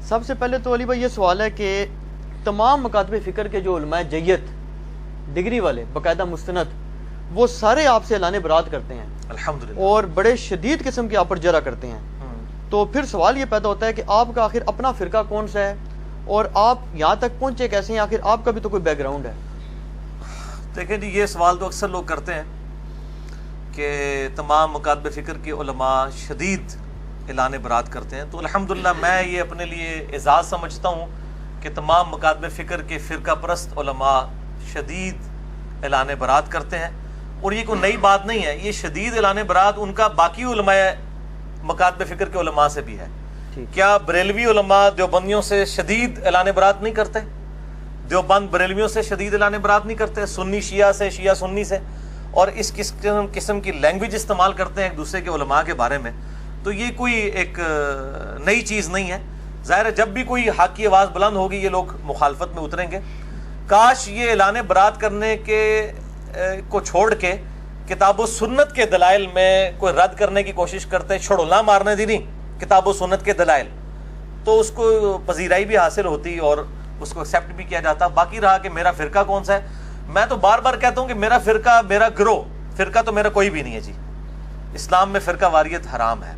سب سے پہلے تو علی بھائی یہ سوال ہے کہ تمام مکاتب فکر کے جو علماء جیت ڈگری والے باقاعدہ مستند وہ سارے آپ سے اعلان برات کرتے ہیں الحمدللہ، اور بڑے شدید قسم کی آپ پر جرح کرتے ہیں. تو پھر سوال یہ پیدا ہوتا ہے کہ آپ کا آخر اپنا فرقہ کون سا ہے اور آپ یہاں تک پہنچے کیسے ہیں؟ آخر آپ کا بھی تو کوئی بیک گراؤنڈ ہے. دیکھیں جی، یہ سوال تو اکثر لوگ کرتے ہیں کہ تمام مکاتب فکر کے علماء شدید اعلان برات کرتے ہیں. تو الحمدللہ میں یہ اپنے لیے اعزاز سمجھتا ہوں کہ تمام مکاتب فکر کے فرقہ پرست علماء شدید اعلان برات کرتے ہیں. اور یہ کوئی نئی بات نہیں ہے، یہ شدید اعلان برات ان کا باقی علماء مکاتب فکر کے علماء سے بھی ہے. کیا بریلوی علماء دیوبندیوں سے شدید اعلان برات نہیں کرتے؟ دیوبند بریلویوں سے شدید اعلان برات نہیں کرتے؟ سنی شیعہ سے، شیعہ سنی سے، اور اس قسم کی لینگویج استعمال کرتے ہیں ایک دوسرے کے علماء کے بارے میں. تو یہ کوئی ایک نئی چیز نہیں ہے. ظاہر ہے جب بھی کوئی حق کی آواز بلند ہوگی یہ لوگ مخالفت میں اتریں گے. کاش یہ اعلان برات کرنے کے کو چھوڑ کے کتاب و سنت کے دلائل میں کوئی رد کرنے کی کوشش کرتے، چھڑولا مارنے دی نہیں کتاب و سنت کے دلائل، تو اس کو پذیرائی بھی حاصل ہوتی اور اس کو ایکسیپٹ بھی کیا جاتا. باقی رہا کہ میرا فرقہ کون سا ہے، میں تو بار بار کہتا ہوں کہ میرا فرقہ، میرا گروہ، فرقہ تو میرا کوئی بھی نہیں ہے جی. اسلام میں فرقہ واریت حرام ہے.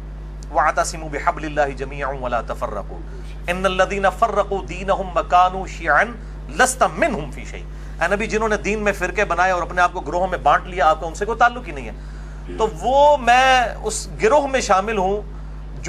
وَاعْتَصِمُوا بِحَبْلِ اللَّهِ جَمِيعًا وَلَا تَفَرَّقُوا إِنَّ الَّذِينَ فَرَّقُوا دِينَهُمْ وَكَانُوا شِيَعًا لَسْتَ مِنْهُمْ فِي شَيْءٍ. اے نبی، جنہوں نے دین میں فرقے بنائے اور اپنے آپ کو گروہوں میں بانٹ لیا، آپ کا ان سے کوئی تعلق ہی نہیں ہے. تو وہ میں اس گروہ میں شامل ہوں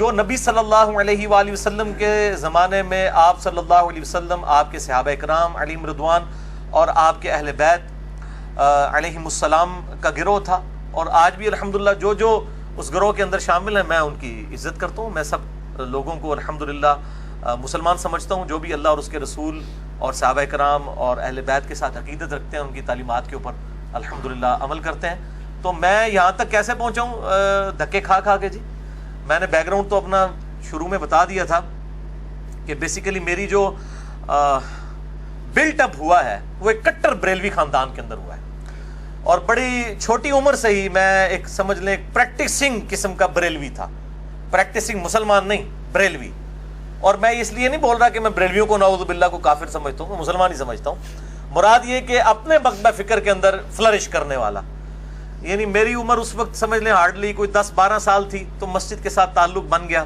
جو نبی صلی اللہ علیہ وآلہ وسلم کے زمانے میں آپ صلی اللہ علیہ وسلم، آپ کے صحابہ اکرام علیہم رضوان اور آپ کے اہل بیت علیہم السلام کا گروہ تھا. اور آج بھی الحمدللہ جو اس گروہ کے اندر شامل ہیں میں ان کی عزت کرتا ہوں. میں سب لوگوں کو الحمدللہ مسلمان سمجھتا ہوں جو بھی اللہ اور اس کے رسول اور صحابہ اکرام اور اہل بیت کے ساتھ عقیدت رکھتے ہیں، ان کی تعلیمات کے اوپر الحمدللہ عمل کرتے ہیں. تو میں یہاں تک کیسے پہنچا ہوں؟ دھکے کھا کے جی. میں نے بیک گراؤنڈ تو اپنا شروع میں بتا دیا تھا کہ بیسیکلی میری جو بلٹ اپ ہوا ہے وہ ایک کٹر بریلوی خاندان کے اندر ہوا ہے، اور بڑی چھوٹی عمر سے ہی میں ایک سمجھ لیں ایک پریکٹسنگ قسم کا بریلوی تھا. پریکٹسنگ مسلمان نہیں، بریلوی. اور میں اس لیے نہیں بول رہا کہ میں بریلویوں کو نعوذ باللہ کو کافر سمجھتا ہوں، میں مسلمان ہی سمجھتا ہوں. مراد یہ کہ اپنے مکتبہ فکر کے اندر فلرش کرنے والا. یعنی میری عمر اس وقت سمجھ لیں ہارڈلی کوئی 10-12 سال تھی تو مسجد کے ساتھ تعلق بن گیا،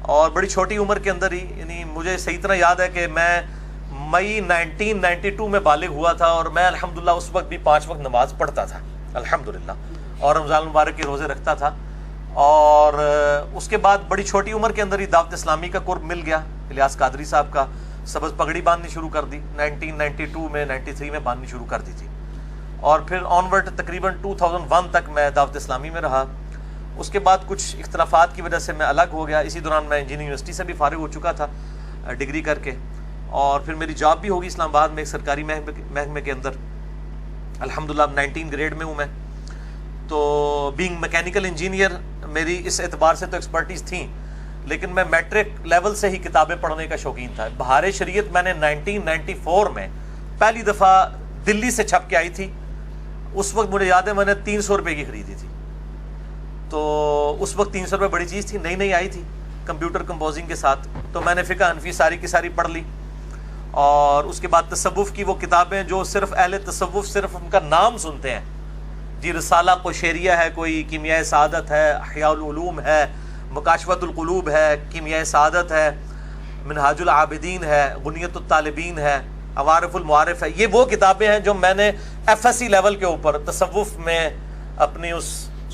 اور بڑی چھوٹی عمر کے اندر ہی، یعنی مجھے صحیح طرح یاد ہے کہ میں مئی 1992 میں بالغ ہوا تھا، اور میں الحمدللہ اس وقت بھی 5 وقت نماز پڑھتا تھا الحمدللہ، اور رمضان المبارک کے روزے رکھتا تھا. اور اس کے بعد بڑی چھوٹی عمر کے اندر ہی دعوت اسلامی کا قرب مل گیا. الیاس قادری صاحب کا سبز پگڑی باندھنی شروع کر دی 1992 میں، 93 میں باندھنی شروع کر دی تھی. اور پھر آنورڈ تقریباً 2001 تک میں دعوت اسلامی میں رہا. اس کے بعد کچھ اختلافات کی وجہ سے میں الگ ہو گیا. اسی دوران میں انجینئرنگ یونیورسٹی سے بھی فارغ ہو چکا تھا ڈگری کر کے، اور پھر میری جاب بھی ہوگی اسلام آباد میں ایک سرکاری محکمے کے اندر. الحمدللہ 19 گریڈ میں ہوں میں. تو بینگ میکینیکل انجینئر میری اس اعتبار سے تو ایکسپرٹیز تھیں، لیکن میں میٹرک لیول سے ہی کتابیں پڑھنے کا شوقین تھا. بہار شریعت میں نے 1994 میں پہلی دفعہ دلی سے چھپ کے آئی تھی. اس وقت مجھے یاد ہے میں نے 300 روپے کی خریدی تھی. تو اس وقت 300 روپے بڑی چیز تھی، نئی آئی تھی کمپیوٹر کمپوزنگ کے ساتھ. تو میں نے فقہ حنفی ساری کی ساری پڑھ لی. اور اس کے بعد تصوف کی وہ کتابیں جو صرف اہل تصوف صرف ان کا نام سنتے ہیں جی، رسالہ قشیریہ ہے، کوئی کیمیائے سعادت ہے، احیاء العلوم ہے، مکاشفۃ القلوب ہے، کیمیائے سعادت ہے، منہاج العابدین ہے، غنیۃ الطالبین ہے، عوارف المعارف ہے. یہ وہ کتابیں ہیں جو میں نے ایف ایس سی لیول کے اوپر تصوف میں اپنی اس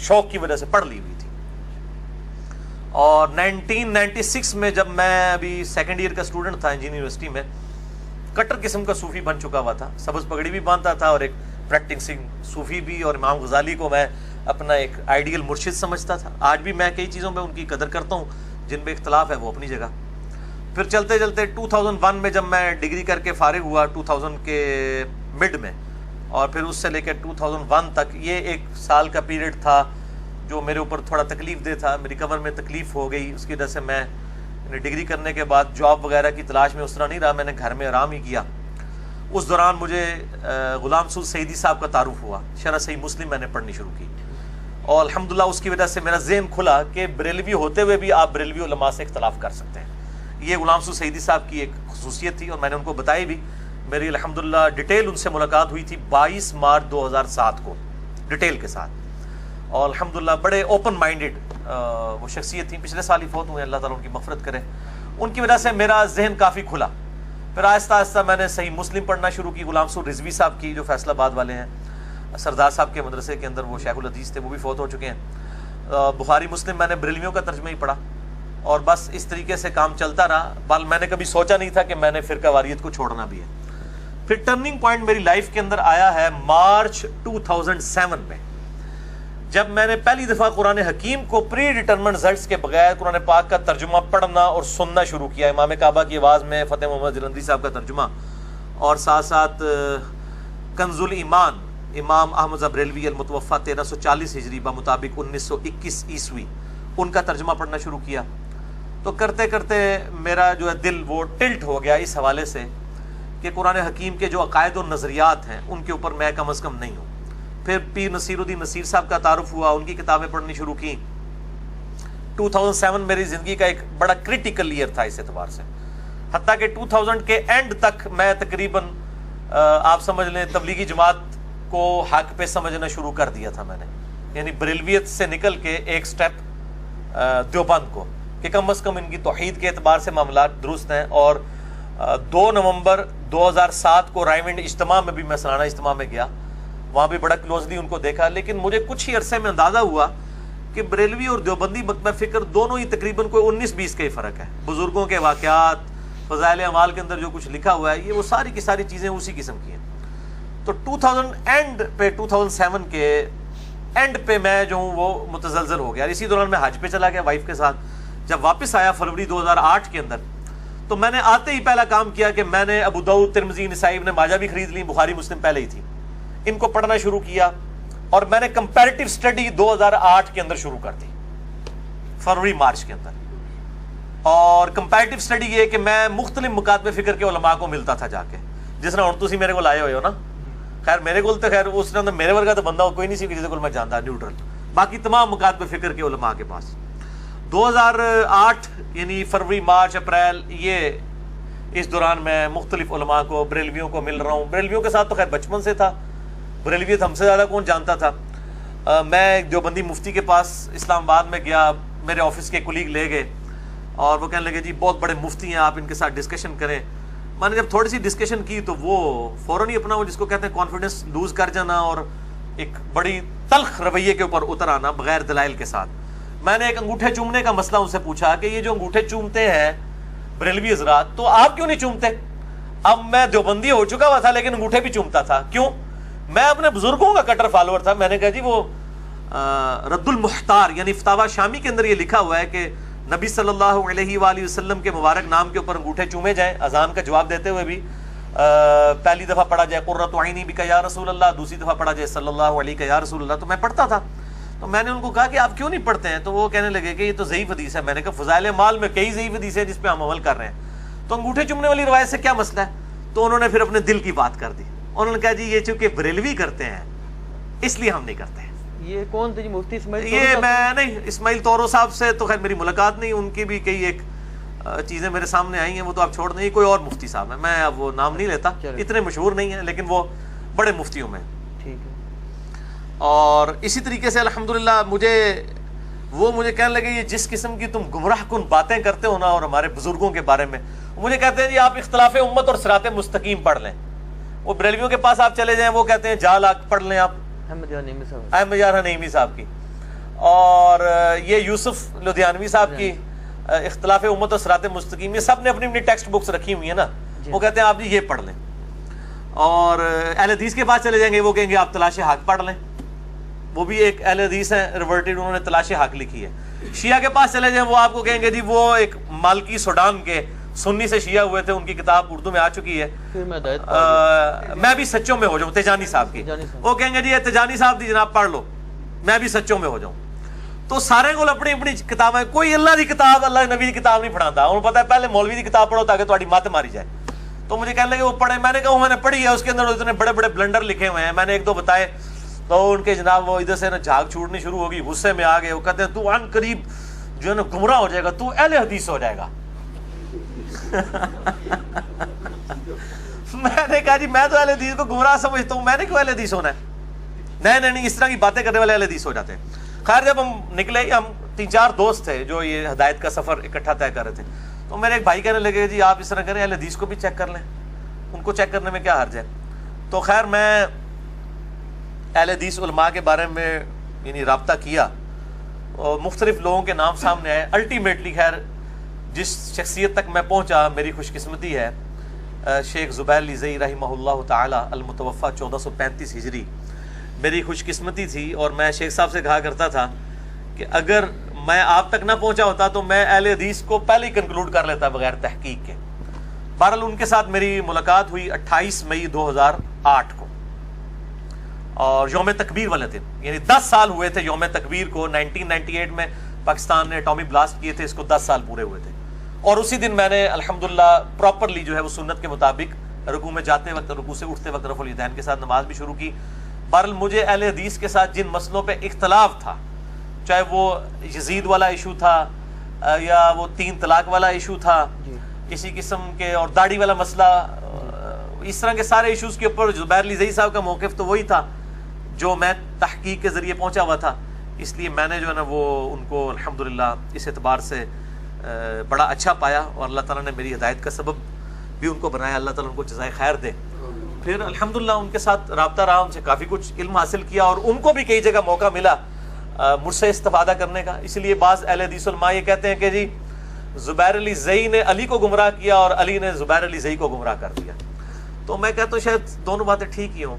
شوق کی وجہ سے پڑھ لی ہوئی تھی. اور 1996 میں جب میں ابھی سیکنڈ ایئر کا اسٹوڈنٹ تھا انجینئرنگ یونیورسٹی میں، کٹر قسم کا صوفی بن چکا ہوا تھا. سبز پگڑی بھی باندھتا تھا اور ایک پریکٹسنگ صوفی بھی، اور امام غزالی کو میں اپنا ایک آئیڈیل مرشد سمجھتا تھا. آج بھی میں کئی چیزوں میں ان کی قدر کرتا ہوں، جن میں اختلاف ہے وہ اپنی جگہ. پھر چلتے چلتے 2001 میں جب میں ڈگری کر کے فارغ ہوا 2000 کے مڈ میں، اور پھر اس سے لے کے 2001 تک یہ 1 سال کا پیریڈ تھا جو میرے اوپر تھوڑا تکلیف دہ تھا. میری کمر میں تکلیف ہو گئی، اس کی وجہ سے میں ڈگری کرنے کے بعد جاب وغیرہ کی تلاش میں اس طرح نہیں رہا، میں نے گھر میں آرام ہی کیا. اس دوران مجھے غلام سعود سعیدی صاحب کا تعارف ہوا. شرح صحیح مسلم میں نے پڑھنی شروع کی، اور الحمدللہ اس کی وجہ سے میرا ذہن کھلا کہ بریلوی ہوتے ہوئے بھی آپ بریلوی علماء سے اختلاف کر سکتے ہیں. یہ غلام سو سعیدی صاحب کی ایک خصوصیت تھی اور میں نے ان کو بتائی بھی. میری الحمدللہ ڈیٹیل ان سے ملاقات ہوئی تھی 22 مارچ 2007 کو ڈیٹیل کے ساتھ, اور الحمدللہ بڑے اوپن مائنڈڈ وہ شخصیت تھیں. پچھلے سال ہی فوت ہوئے, اللہ تعالیٰ ان کی مغفرت کرے. ان کی وجہ سے میرا ذہن کافی کھلا. پھر آہستہ آہستہ میں نے صحیح مسلم پڑھنا شروع کی. غلام سو رضوی صاحب کی جو فیصل آباد والے ہیں, سردار صاحب کے مدرسے کے اندر وہ شیخ الحدیث تھے, وہ بھی فوت ہو چکے ہیں. بخاری مسلم میں نے بریلویوں کا ترجمہ ہی پڑھا, اور بس اس طریقے سے کام چلتا رہا. بل میں نے کبھی سوچا نہیں تھا کہ میں نے فرقہ واریت کو چھوڑنا بھی ہے. پھر ٹرننگ پوائنٹ میری لائف کے اندر آیا ہے مارچ 2007 میں, جب میں نے پہلی دفعہ قرآن حکیم کو پری ڈیٹرمنٹ رزلٹس کے بغیر قرآن پاک کا ترجمہ پڑھنا اور سننا شروع کیا. امام کعبہ کی آواز میں فتح محمد جلندری صاحب کا ترجمہ, اور ساتھ ساتھ کنز الایمان امام احمد بریلوی المتوفی 1340 ہجری بمطابق 1921 عیسوی, ان کا ترجمہ پڑھنا شروع کیا. تو کرتے کرتے میرا جو ہے دل وہ ٹلٹ ہو گیا اس حوالے سے کہ قرآن حکیم کے جو عقائد و نظریات ہیں ان کے اوپر میں کم از کم نہیں ہوں. پھر پیر نصیر الدین نصیر صاحب کا تعارف ہوا, ان کی کتابیں پڑھنی شروع کی. 2007 میری زندگی کا ایک بڑا کریٹیکل ایئر تھا اس اعتبار سے, حتیٰ کہ 2000 کے اینڈ تک میں تقریباً آپ سمجھ لیں تبلیغی جماعت کو حق پہ سمجھنا شروع کر دیا تھا میں نے, یعنی بریلویت سے نکل کے ایک سٹیپ دیوبند کو, کہ کم از کم ان کی توحید کے اعتبار سے معاملات درست ہیں. اور 2 نومبر 2007 کو رائمنڈ اجتماع میں بھی میں سالانہ اجتماع میں گیا, وہاں بھی بڑا کلوزلی ان کو دیکھا. لیکن مجھے کچھ ہی عرصے میں اندازہ ہوا کہ بریلوی اور دیوبندی مکتبہ فکر دونوں ہی تقریباً کوئی 19-20 کا ہی فرق ہے. بزرگوں کے واقعات, فضائل اعمال کے اندر جو کچھ لکھا ہوا ہے, یہ وہ ساری کی ساری چیزیں اسی قسم کی ہیں. تو 2007 کے اینڈ پہ میں جو ہوں وہ متزلزل ہو گیا. اسی دوران میں حج پہ چلا گیا وائف کے ساتھ. جب واپس آیا فروری 2008 کے اندر, تو میں نے آتے ہی پہلا کام کیا کہ میں نے ابو داؤد, ترمذی, نسائی, ابن ماجہ بھی خرید لی, بخاری مسلم پہلے ہی تھی, ان کو پڑھنا شروع کیا. اور میں نے کمپیریٹیو سٹڈی 2008 کے اندر شروع کر دی, فروری مارچ کے اندر. اور کمپیریٹیو سٹڈی یہ کہ میں مختلف مکاتب فکر کے علماء کو ملتا تھا جا کے, جس طرح ہوں تسی میرے کو آئے ہوئے ہو نا. خیر میرے کو تو خیر اس طرح میرے ورگا تو بندہ کوئی نہیں سی جس کو میں جانتا, نیوٹرل. باقی تمام مکاتب فکر کے علماء کے پاس 2008 یعنی فروری, مارچ, اپریل, یہ اس دوران میں مختلف علماء کو, بریلویوں کو مل رہا ہوں. بریلویوں کے ساتھ تو خیر بچپن سے تھا, بریلویت ہم سے زیادہ کون جانتا تھا. میں دیوبندی مفتی کے پاس اسلام آباد میں گیا, میرے آفس کے کولیگ لے گئے اور وہ کہنے لگے جی بہت بڑے مفتی ہیں, آپ ان کے ساتھ ڈسکشن کریں. میں نے جب تھوڑی سی ڈسکشن کی تو وہ فوراً ہی اپنا وہ جس کو کہتے ہیں کانفیڈنس لوز کر جانا اور ایک بڑی تلخ رویے کے اوپر اتر آنا بغیر دلائل کے ساتھ. میں نے ایک انگوٹھے چومنے کا مسئلہ ان سے پوچھا کہ یہ جو انگوٹھے چومتے ہیں بریلوی حضرات, تو آپ کیوں نہیں چومتے؟ اب میں دیوبندی ہو چکا ہوا تھا لیکن انگوٹھے بھی چومتا تھا. کیوں؟ میں اپنے بزرگوں کا کٹر فالوور تھا. میں نے کہا جی وہ رد المحتار یعنی فتاوی شامی کے اندر یہ لکھا ہوا ہے کہ نبی صلی اللہ علیہ وآلہ وسلم کے مبارک نام کے اوپر انگوٹھے چومے جائیں. اذان کا جواب دیتے ہوئے بھی پہلی دفعہ پڑھا جائے قرۃ عینی بک یا رسول اللہ, دوسری دفعہ پڑھا جائے صلی اللہ علیہ یا رسول اللہ. تو میں پڑھتا تھا. تو میں نے ان کو کہا کہ آپ کیوں نہیں پڑھتے ہیں؟ تو وہ کہنے لگے کہ یہ تو ضعیف حدیث ہے. میں نے کہا فضائل مال میں کئی ضعیف حدیث ہیں جس پہ ہم عمل کر رہے ہیں, تو انگوٹھے چومنے والی روایت سے کیا مسئلہ ہے؟ تو انہوں نے پھر اپنے دل کی بات کر دی. انہوں نے کہا جی یہ چونکہ بریلوی کرتے ہیں اس لیے ہم نہیں کرتے. یہ کون تھے جی مفتی اسماعیل؟ یہ میں نہیں, اسماعیل طورو صاحب سے تو خیر میری ملاقات نہیں, ان کی بھی کئی ایک چیزیں میرے سامنے آئی ہیں, وہ تو آپ چھوڑ دیں. کوئی اور مفتی صاحب ہیں, میں اب وہ نام نہیں لیتا, اتنے مشہور نہیں ہیں لیکن وہ بڑے مفتیوں میں. ٹھیک ہے. اور اسی طریقے سے الحمدللہ مجھے کہنے لگے یہ جس قسم کی تم گمراہ کن باتیں کرتے ہو نا اور ہمارے بزرگوں کے بارے میں, مجھے کہتے ہیں جی آپ اختلاف امت اور صراط مستقیم پڑھ لیں. وہ بریلویوں کے پاس آپ چلے جائیں, وہ کہتے ہیں جال پڑھ لیں آپ احمد یار نعیمی صاحب کی, اور یہ یوسف لدھیانوی صاحب کی اختلاف امت اور صراط مستقیم, یہ سب نے اپنی اپنی ٹیکسٹ بکس رکھی ہوئی ہیں نا. وہ کہتے ہیں آپ جی یہ پڑھ لیں. اور اہل حدیث کے پاس چلے جائیں گے, وہ کہیں گے آپ تلاش حق پڑھ لیں. وہ بھی ایک اہل حدیث ہیں ریورٹڈ, انہوں نے تلاش حق لکھی ہے. شیعہ کے پاس چلے جائیں, وہ آپ کو کہیں گے جی وہ ایک مالکی سوڈان کے سنی سے شیعہ ہوئے تھے, ان کی کتاب اردو میں آ چکی ہے, میں بھی سچوں میں ہو جاؤں, تیجانی صاحب کی. وہ کہیں گے جی یہ تیجانی صاحب دی جناب پڑھ لو, میں بھی سچوں میں ہو جاؤں. تو سارے کو اپنی اپنی کتابیں, کوئی اللہ دی کتاب اللہ نبی دی کتاب نہیں پڑھاتا. انہوں پتا ہے پہلے مولوی دی کتاب پڑھو تاکہ تمہاری مت ماری جائے. تو مجھے کہنے لگے وہ پڑھے. میں نے کہا میں نے پڑھی ہے, اس کے اندر اتنے بڑے بڑے بلنڈر لکھے ہوئے ہیں. میں نے ایک دو بتائے تو ان کے جناب وہ ادھر سے نا جھاگ چھوڑنی شروع ہوگی, غصے میں آ گئے. وہ کہتے ہیں تو عن قریب جو ہے نا گمراہ ہو جائے گا, تو اہل حدیث ہو جائے گا. میں نے کہا جی میں تو اہل حدیث کو گمراہ سمجھتا ہوں, میں نے کیوں اہل حدیث ہونا ہے؟ نہیں, اس طرح کی باتیں کرنے والے اہل حدیث ہو جاتے ہیں. خیر جب ہم نکلے, ہم 3-4 دوست تھے جو یہ ہدایت کا سفر اکٹھا طے کر رہے تھے, تو میرے ایک بھائی کہنے لگے جی آپ اس طرح کریں, اہل حدیث کو بھی چیک کر لیں, ان کو چیک کرنے میں کیا حرج ہے. تو خیر میں اہل حدیث علماء کے بارے میں یعنی رابطہ کیا اور مختلف لوگوں کے نام سامنے آئے. الٹیمیٹلی خیر جس شخصیت تک میں پہنچا, میری خوش قسمتی ہے, شیخ زبیر علی زئی رحمہ اللہ تعالی المتوفی 1435 ہجری میری خوش قسمتی تھی. اور میں شیخ صاحب سے کہا کرتا تھا کہ اگر میں آپ تک نہ پہنچا ہوتا تو میں اہل حدیث کو پہلے ہی کنکلوڈ کر لیتا بغیر تحقیق کے. بہرحال ان کے ساتھ میری ملاقات ہوئی 28 مئی 2008 کو, اور یوم تکبیر والے دن, یعنی 10 سال ہوئے تھے یوم تکبیر کو. 1998 میں پاکستان نے ایٹمی بلاسٹ کیے تھے, اس کو 10 سال پورے ہوئے تھے. اور اسی دن میں نے الحمدللہ پراپرلی جو ہے وہ سنت کے مطابق رکوع میں جاتے وقت, رکوع سے اٹھتے وقت رفع الیدین کے ساتھ نماز بھی شروع کی. بہرحال مجھے اہل حدیث کے ساتھ جن مسئلوں پہ اختلاف تھا, چاہے وہ یزید والا ایشو تھا یا وہ 3 طلاق والا ایشو تھا, کسی قسم کے, اور داڑھی والا مسئلہ, اس طرح کے سارے ایشوز کے اوپر زبیر علی زئی صاحب کا موقف تو وہی تھا جو میں تحقیق کے ذریعے پہنچا ہوا تھا. اس لیے میں نے جو ہے نا وہ ان کو الحمدللہ اس اعتبار سے بڑا اچھا پایا, اور اللہ تعالیٰ نے میری ہدایت کا سبب بھی ان کو بنایا. اللہ تعالیٰ ان کو جزائے خیر دے. پھر الحمدللہ ان کے ساتھ رابطہ رہا, ان سے کافی کچھ علم حاصل کیا, اور ان کو بھی کئی جگہ موقع ملا مجھ سے استفادہ کرنے کا. اس لیے بعض اہل حدیث علماء یہ کہتے ہیں کہ جی زبیر علی زئی نے علی کو گمراہ کیا اور علی نے زبیر علی زئی کو گمراہ کر دیا. تو میں کہتا ہوں شاید دونوں باتیں ٹھیک ہی ہوں.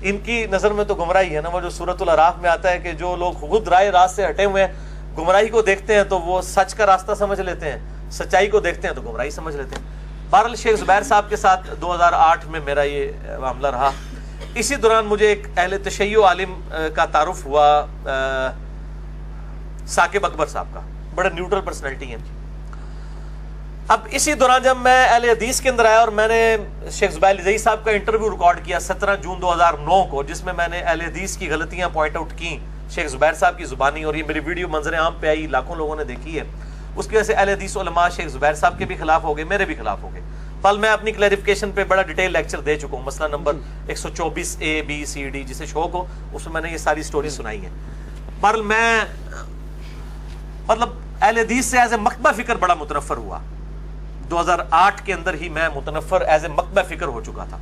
ان کی نظر میں تو گمراہی ہے نا, وہ جو سورۃ الاعراف میں آتا ہے کہ جو لوگ خود رائے راست سے ہٹے ہوئے ہیں, گمراہی کو دیکھتے ہیں تو وہ سچ کا راستہ سمجھ لیتے ہیں, سچائی کو دیکھتے ہیں تو گمراہی سمجھ لیتے ہیں. بہرحال شیخ زبیر صاحب کے ساتھ 2008 میں میرا یہ معاملہ رہا. اسی دوران مجھے ایک اہل تشیع عالم کا تعارف ہوا, ثاقب اکبر صاحب کا, بڑے نیوٹرل پرسنالٹی ہیں. اب اسی دوران جب میں اہل حدیث کے اندر آیا اور میں نے شیخ زبیر علی زئی صاحب کا انٹرویو ریکارڈ کیا 17 جون 2009 کو, جس میں میں نے اہل حدیث کی غلطیاں پوائنٹ آؤٹ کی شیخ زبیر صاحب کی زبانی, اور یہ میری ویڈیو منظر عام پہ آئی, لاکھوں لوگوں نے دیکھی ہے. اس کی وجہ سے اہل حدیث علماء شیخ زبیر صاحب کے بھی خلاف ہو گئے, میرے بھی خلاف ہو گئے. پل میں اپنی کلیریفیکیشن پہ بڑا ڈیٹیل لیکچر دے چکا ہوں, مسئلہ number 124A B C D, جسے شوق ہو اس میں نے یہ ساری سٹوری سنائی ہے. بہرحال میں مطلب اہل حدیث سے ایز اے مکتبہ فکر بڑا متنفر ہوا. 2008 کے اندر ہی میں متنفر ایز اے مکتبہ فکر ہو چکا تھا,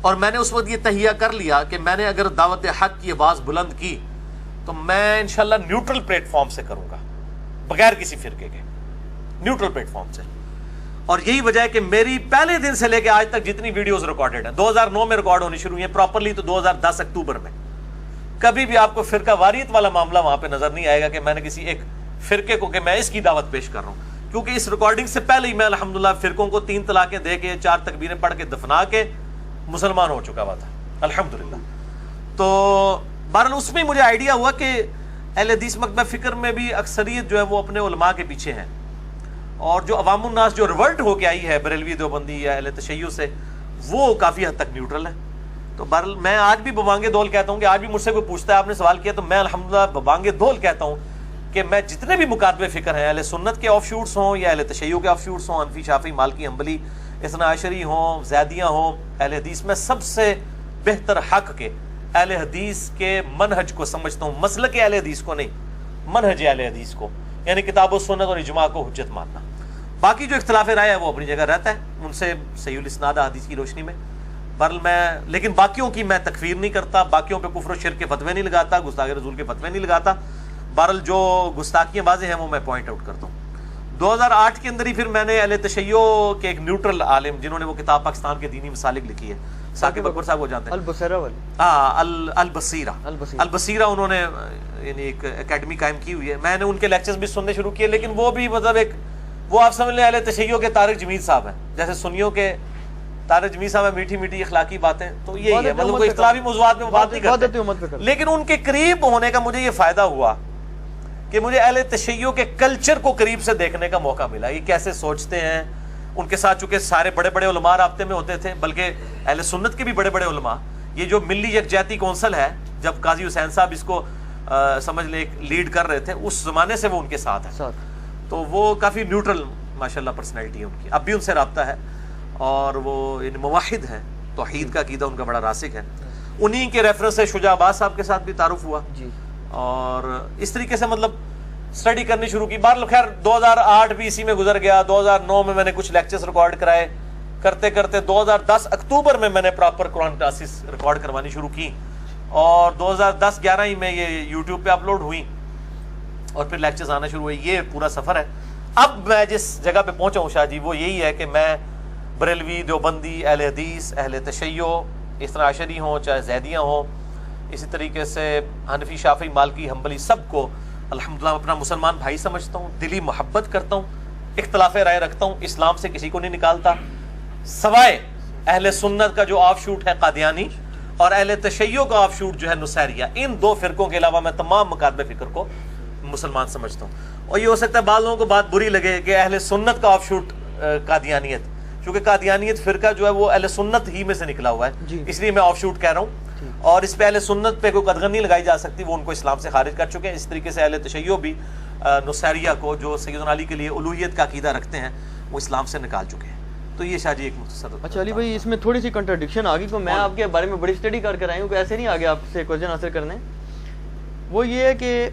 اور میں نے اس وقت یہ تہیہ کر لیا کہ میں نے اگر دعوت حق کی آواز بلند کی تو میں انشاءاللہ نیوٹرل پلیٹ فارم سے کروں گا, بغیر کسی فرقے کے, نیوٹرل پلیٹ فارم سے. اور یہی وجہ ہے کہ میری پہلے دن سے لے کے آج تک جتنی ویڈیوز ریکارڈڈ ہیں 2009 میں ریکارڈ ہونی شروع ہوئی ہیں پراپرلی تو 2010 اکتوبر میں. کبھی بھی آپ کو فرقہ واریت والا معاملہ وہاں پہ نظر نہیں آئے گا کہ میں نے کسی ایک فرقے کو کہ میں اس کی دعوت پیش کر رہا ہوں, کیونکہ اس ریکارڈنگ سے پہلے ہی میں الحمدللہ فرقوں کو 3 طلاقیں دے کے 4 تکبیریں پڑھ کے دفنا کے مسلمان ہو چکا ہوا تھا الحمدللہ. تو بہرحال اس میں مجھے آئیڈیا ہوا کہ اہل حدیث مکتبہ فکر میں بھی اکثریت جو ہے وہ اپنے علماء کے پیچھے ہیں, اور جو عوام الناس جو ریورٹ ہو کے آئی ہے بریلوی دیوبندی یا اہل تشیع سے, وہ کافی حد تک نیوٹرل ہے. تو بہرحال میں آج بھی ببانگے دول کہتا ہوں کہ آج بھی مجھ سے کوئی پوچھتا ہے آپ نے سوال کیا تو میں الحمدللہ ببانگے دول کہتا ہوں کہ میں جتنے بھی مکاتبے فکر ہیں, اہل سنت کے آف شوٹس ہوں یا اہل تشیع کے آف شوٹس ہوں, حنفی شافعی مالکی حنبلی اثنا عشری ہوں, زیدیاں ہوں, اہل حدیث میں سب سے بہتر حق کے اہل حدیث کے منہج کو سمجھتا ہوں, مسلک اہل حدیث کو نہیں, منہج اہل حدیث کو, یعنی کتاب و سنت اور اجماع کو حجت ماننا. باقی جو اختلاف رائے ہے وہ اپنی جگہ رہتا ہے, ان سے صحیح الاسناد حدیث کی روشنی میں. بہرحال میں لیکن باقیوں کی میں تکفیر نہیں کرتا, باقیوں پہ کفر و شرک کے فتوے نہیں لگاتا, گستاخی رسول کے فتوے نہیں لگاتا. بہرحال جو گستاخیاں واضح ہیں وہ میں پوائنٹ آؤٹ کرتا ہوں. 2008 کے اندر ہی پھر میں نے اہل تشیع کے ایک نیوٹرل عالم جنہوں نے وہ کتاب پاکستان کے دینی مسالک لکھی ہے, ثاقب اکبر صاحب کو جانتے ہیں, البصیرہ, انہوں نے یعنی ایک اکیڈمی قائم کی ہوئی ہے. میں نے ان کے لیکچرز بھی سننے شروع کیے, لیکن وہ بھی مطلب ایک وہ آپ سمجھ لیں اہل تشیع کے طارق جمیل صاحب ہیں, جیسے سنیوں کے طارق جمیل صاحب ہیں, میٹھی میٹھی اخلاقی باتیں, تو یہی ہے مطلب کوئی اختلافی موضوعات میں بات نہیں کرتے. لیکن ان کے قریب ہونے کا مجھے یہ فائدہ ہوا کہ مجھے اہل تشیع کے کلچر کو قریب سے دیکھنے کا موقع ملا, یہ کیسے سوچتے ہیں. ان کے ساتھ چونکہ سارے بڑے بڑے علماء رابطے میں ہوتے تھے, بلکہ اہل سنت کے بھی بڑے بڑے علماء, یہ جو ملی یکجہتی کونسل ہے جب قاضی حسین صاحب اس کو سمجھ لیں لیڈ کر رہے تھے, اس زمانے سے وہ ان کے ساتھ ہیں, تو وہ کافی نیوٹرل ماشاءاللہ پرسنالٹی ہے ان کی, اب بھی ان سے رابطہ ہے, اور وہ موحد ہیں, توحید کا عقیدہ ان کا بڑا راسخ ہے. انہی کے ریفرنس سے شجاع عباس صاحب کے ساتھ بھی تعارف ہوا جی, اور اس طریقے سے مطلب اسٹڈی کرنی شروع کی. بہرحال خیر 2008 بھی اسی میں گزر گیا. 2009 میں نے کچھ لیکچرز ریکارڈ کرائے, کرتے کرتے 2010 اکتوبر میں میں نے پراپر قرآن کلاسز ریکارڈ کروانی شروع کی, اور 2010-11 ہی میں یہ یوٹیوب پہ اپلوڈ ہوئی, اور پھر لیکچرز آنا شروع ہوئے. یہ پورا سفر ہے. اب میں جس جگہ پہ پہنچا ہوں شاہ جی, وہ یہی ہے کہ میں بریلوی, دیوبندی, اہل حدیث, اہل تشیع, اثنا عشری ہوں, چاہے زیدیاں ہوں, اسی طریقے سے حنفی, شافعی, مالکی, حنبلی, سب کو الحمدللہ اپنا مسلمان بھائی سمجھتا ہوں, دلی محبت کرتا ہوں, اختلاف رائے رکھتا ہوں, اسلام سے کسی کو نہیں نکالتا, سوائے اہل سنت کا جو آف شوٹ ہے قادیانی, اور اہل تشیع کا آف شوٹ جو ہے نصیریہ. ان دو فرقوں کے علاوہ میں تمام مکاتب فکر کو مسلمان سمجھتا ہوں. اور یہ ہو سکتا ہے بعض لوگوں کو بات بری لگے کہ اہل سنت کا آف شوٹ قادیانیت, کیونکہ قادیانیت فرقہ جو ہے وہ اہل سنت ہی میں سے نکلا ہوا ہے جی, اس لیے میں آف شوٹ کہہ رہا ہوں, اور اس پہ اہل سنت پہ کوئی قدغن نہیں لگائی جا سکتی, وہ ان کو اسلام سے خارج کر چکے ہیں. اس طریقے سے اہل تشیع بھی نصیریہ کو, جو سیدنا علی کے لیے الوہیت کا عقیدہ رکھتے ہیں, وہ اسلام سے نکال چکے ہیں. تو یہ شاہ جی ایک مختصر. اچھا علی بھائی, اس میں تھوڑی سی کنٹرڈکشن آ گئی, تو میں آپ کے بارے میں بڑی اسٹڈی کر آئی ہوں, کہ ایسے نہیں آ گیا آپ سے کویسچن آنسر کرنے. وہ یہ ہے کہ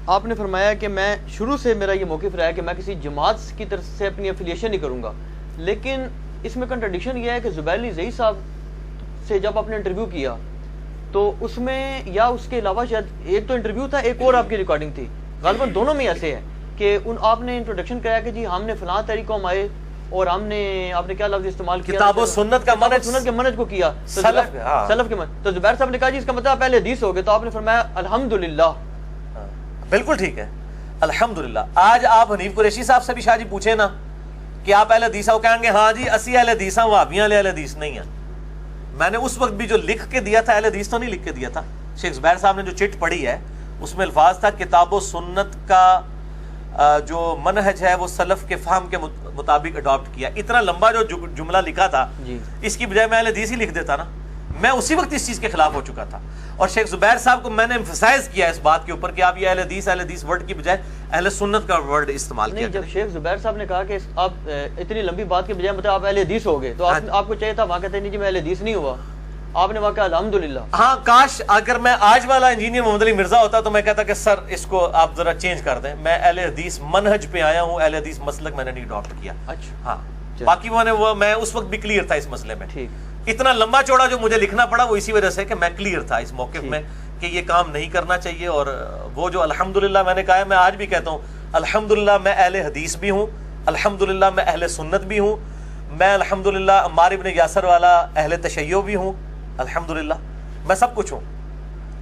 آپ نے فرمایا کہ میں شروع سے میرا یہ موقف رہا ہے کہ میں کسی جماعت کی طرف سے اپنی افیلیشن نہیں کروں گا, لیکن اس میں کنٹرڈکشن یہ ہے کہ زبیر علی زئی صاحب سے جب آپ نے انٹرویو کیا تو اس میں, یا اس کے علاوہ شاید ایک تو انٹرویو تھا, ایک اور آپ کی ریکارڈنگ تھی, غالباً دونوں میں ایسے ہے کہ آپ نے انٹروڈکشن کرایا کہ جی ہم نے فلاں تحریک کو ہم آئے, اور آپ نے کیا لفظ استعمال کیا, کتاب و سنت کا منہج, سنت کے منہج کو کیا, سلف کے منہج. تو زبیر صاحب نے کہا جی اس کا مطلب پہلے حدیث ہو گئے, تو آپ نے فرمایا الحمدللہ. بالکل ٹھیک ہے, الحمدللہ. آج آپ حنیف قریشی صاحب سے بھی شاہ جی پوچھیں نا کہ آپ اہل حدیث ہو, کہیں گے ہاں جی اسی اہل حدیث ہیں, وہابیاں اہل حدیث نہیں ہیں. میں نے اس وقت بھی جو لکھ کے دیا تھا, اہل حدیث تو نہیں لکھ کے دیا تھا. شیخ زبیر صاحب نے جو چٹ پڑھی ہے اس میں الفاظ تھا کتاب و سنت کا جو منہج ہے وہ سلف کے فہم کے مطابق اڈاپٹ کیا. اتنا لمبا جو جملہ لکھا تھا جی, اس کی بجائے میں اہل حدیث ہی لکھ دیتا نا, میں اسی وقت اس چیز کے خلاف ہو چکا تھا. اور شیخ زبیر صاحب کو میں نے ایمفسائز کیا اس بات کے اوپر کہ آپ یہ اہل حدیث ورڈ کی بجائے اہل سنت کا ورڈ استعمال کیا. جب شیخ زبیر صاحب نے کہا کہ آپ اتنی لمبی بات کے بجائے مطلب آپ اہل حدیث ہو گئے, تو آپ کو چاہیے تھا وہاں کہتے نہیں جی میں اہل حدیث نہیں ہوا, آپ نے واقعہ الحمدللہ. ہاں کاش اگر میں آج والا انجینئر محمد علی مرزا ہوتا تو میں کہتا کہ سر اس کو آپ ذرا چینج کر دیں, میں اہل حدیث منہج پہ آیا ہوں, اہل حدیث مسلک میں نے نہیں اڈاپٹ کیا. اچھا ہاں, باقی میں اس وقت بھی کلیئر تھا اس مسئلے میں. ٹھیک, اتنا لمبا چوڑا جو مجھے لکھنا پڑا وہ اسی وجہ سے کہ میں کلیئر تھا اس موقف میں کہ یہ کام نہیں کرنا چاہیے. اور وہ جو الحمدللہ میں نے کہا ہے, میں آج بھی کہتا ہوں الحمدللہ میں اہل حدیث بھی ہوں, الحمدللہ میں اہل سنت بھی ہوں, میں الحمدللہ عمار ابن یاسر والا اہل تشیع بھی ہوں, الحمدللہ میں سب کچھ ہوں.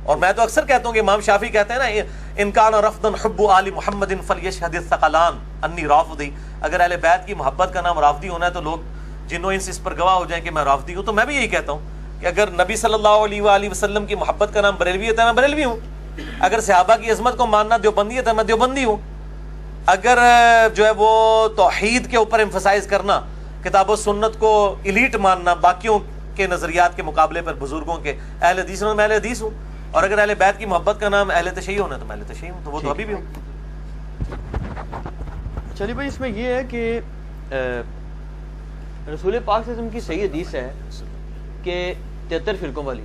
اور میں تو اکثر کہتا ہوں کہ امام شافعی کہتے ہیں نا, ان کان رفضا حب آل محمد فلیشهد الثقلان انی رافضی, اگر اہل بیت کی محبت کا نام رافضی ہونا ہے تو لوگ جنوں انس اس پر گواہ ہو جائیں کہ میں رافضی ہوں. تو میں بھی یہی کہتا ہوں کہ اگر نبی صلی اللہ علیہ وآلہ وسلم کی محبت کا نام بریلویت ہے, میں بریلوی ہوں. اگر صحابہ کی عظمت کو ماننا دیوبندیت ہے, میں دیوبندی ہوں. اگر جو ہے وہ توحید کے اوپر ایمفسائز کرنا, کتاب و سنت کو ایلیٹ ماننا باقیوں کے نظریات کے مقابلے پر بزرگوں کے, اہل حدیث میں اہل حدیث ہوں. اور اگر اہل بیت کی محبت کا نام اہل تشیع ہونا تو میں اہل تشیع ہوں, تو وہ تو ابھی بھی ہوں. چلیے بھائی, اس میں یہ ہے کہ رسول پاک صلی اللہ علیہ وسلم کی صحیح حدیث ہے کہ 73 فرقوں والی.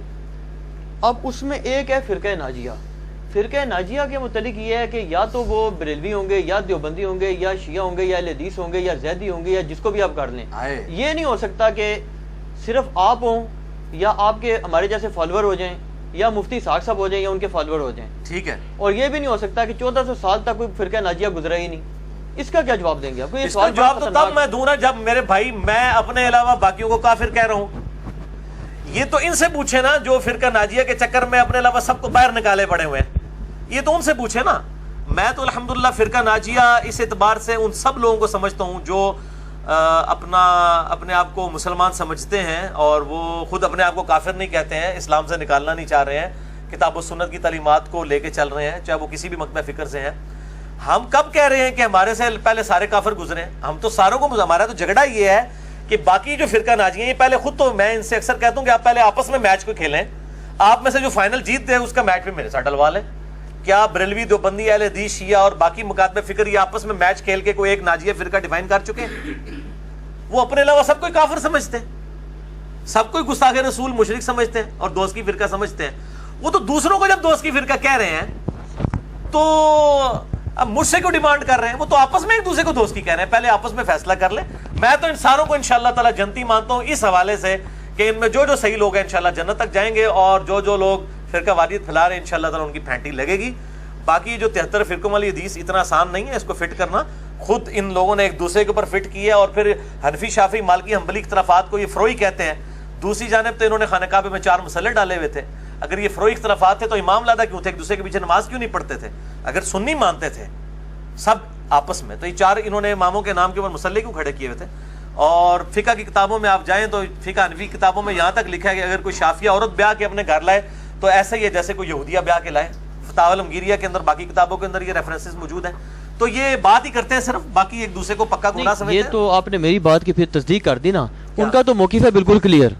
اب اس میں ایک ہے فرقہ ناجیہ. فرقہ ناجیہ کے متعلق یہ ہے کہ یا تو وہ بریلوی ہوں گے, یا دیوبندی ہوں گے, یا شیعہ ہوں گے, یا اہل حدیث ہوں گے, یا زیدی ہوں گے, یا جس کو بھی آپ کر لیں. یہ نہیں ہو سکتا کہ صرف آپ ہوں, یا آپ کے ہمارے جیسے فالوور ہو جائیں, یا مفتی اسحاق صاحب ہو جائیں, یا ان کے فالوور ہو جائیں. ٹھیک ہے. اور یہ بھی نہیں ہو سکتا کہ 1400 سال تک کوئی فرقہ ناجیہ گزرا ہی نہیں. اس کا کیا جواب دیں گے آپ کو؟ اس کا جواب تو تب میں دوں نا جب میرے بھائی میں اپنے علاوہ باقیوں کو کافر کہہ رہا ہوں. یہ تو ان سے پوچھے نا جو فرقہ ناجیہ کے چکر میں اپنے علاوہ سب کو باہر نکالے پڑے ہوئے ہیں, یہ تو ان سے پوچھے نا. میں تو الحمدللہ فرقہ ناجیہ اس اعتبار سے ان سب لوگوں کو سمجھتا ہوں جو اپنے آپ کو مسلمان سمجھتے ہیں اور وہ خود اپنے آپ کو کافر نہیں کہتے ہیں, اسلام سے نکالنا نہیں چاہ رہے ہیں, کتاب و سنت کی تعلیمات کو لے کے چل رہے ہیں, چاہے وہ کسی بھی مکتب فکر سے ہیں. ہم کب کہہ رہے ہیں کہ ہمارے سے پہلے سارے کافر گزرے ہیں؟ ہم تو ساروں کو, ہمارا تو جھگڑا یہ ہے کہ باقی جو فرقہ ناجیہ ہیں, یہ پہلے خود, تو میں ان سے اکثر کہتا ہوں کہ آپ پہلے آپس میں میچ کو کھیلیں, آپ میں سے جو فائنل جیت دے اس کا میچ بھی میرے ساتھ ڈلوا لیں. کیا بریلوی دیوبندی اہل حدیث شیعہ اور باقی مکاتب فکر یہ آپس میں میچ کھیل کے کوئی ایک ناجیہ فرقہ ڈیفائن کر چکے ہیں؟ وہ اپنے علاوہ سب کوئی کافر سمجھتے ہیں، سب کوئی گستاخ رسول مشرک سمجھتے ہیں اور دوست کی فرقہ سمجھتے ہیں. وہ تو دوسروں کو جب دوست کی فرقہ کہہ رہے ہیں تو اب مجھ سے کیوں ڈیمانڈ کر رہے ہیں؟ وہ تو آپس میں ایک دوسرے کو دوست کی کہہ رہے ہیں، پہلے آپس میں فیصلہ کر لیں. میں تو انسانوں کو انشاءاللہ تعالی جنتی مانتا ہوں اس حوالے سے کہ ان میں جو جو صحیح لوگ ہیں انشاءاللہ جنت تک جائیں گے، اور جو جو لوگ فرقہ واریت پھیلا رہے ہیں انشاءاللہ تعالی ان کی پھینٹی لگے گی. باقی جو 73 فرقوں والی حدیث اتنا آسان نہیں ہے اس کو فٹ کرنا، خود ان لوگوں نے ایک دوسرے کے اوپر فٹ کیا ہے. اور پھر حنفی شافعی مالکی حنبلی اختلافات کو یہ فروعی کہتے ہیں. دوسری جانب تو انہوں نے خانہ کعبہ میں 4 مسلے ڈالے ہوئے تھے. اگر یہ فروعی اختلافات تھے تو امام لادا کیوں تھے؟ ایک دوسرے کے پیچھے نماز کیوں نہیں پڑھتے تھے؟ اگر سنی مانتے تھے سب آپس میں تو یہ 4 انہوں نے اماموں کے نام کے اوپر مسلے کیوں کھڑے کیے ہوئے تھے؟ اور فقہ کی کتابوں میں آپ جائیں تو فقہ حنفی کتابوں میں یہاں تک لکھا ہے کہ اگر کوئی شافعیہ عورت بیاہ کے اپنے گھر لائے تو ایسا ہی ہے جیسے کوئی یہودیہ بیاہ کے لائے. فتاوی الامگیریہ کے اندر باقی کتابوں کے اندر یہ ریفرنسز موجود ہیں. تو یہ بات ہی کرتے ہیں صرف، باقی ایک دوسرے کو پکا گناہ سمجھتے ہیں. یہ تو آپ نے میری بات کی پھر تصدیق کر دی نا. ان کا تو موقف ہے بالکل کلیئر.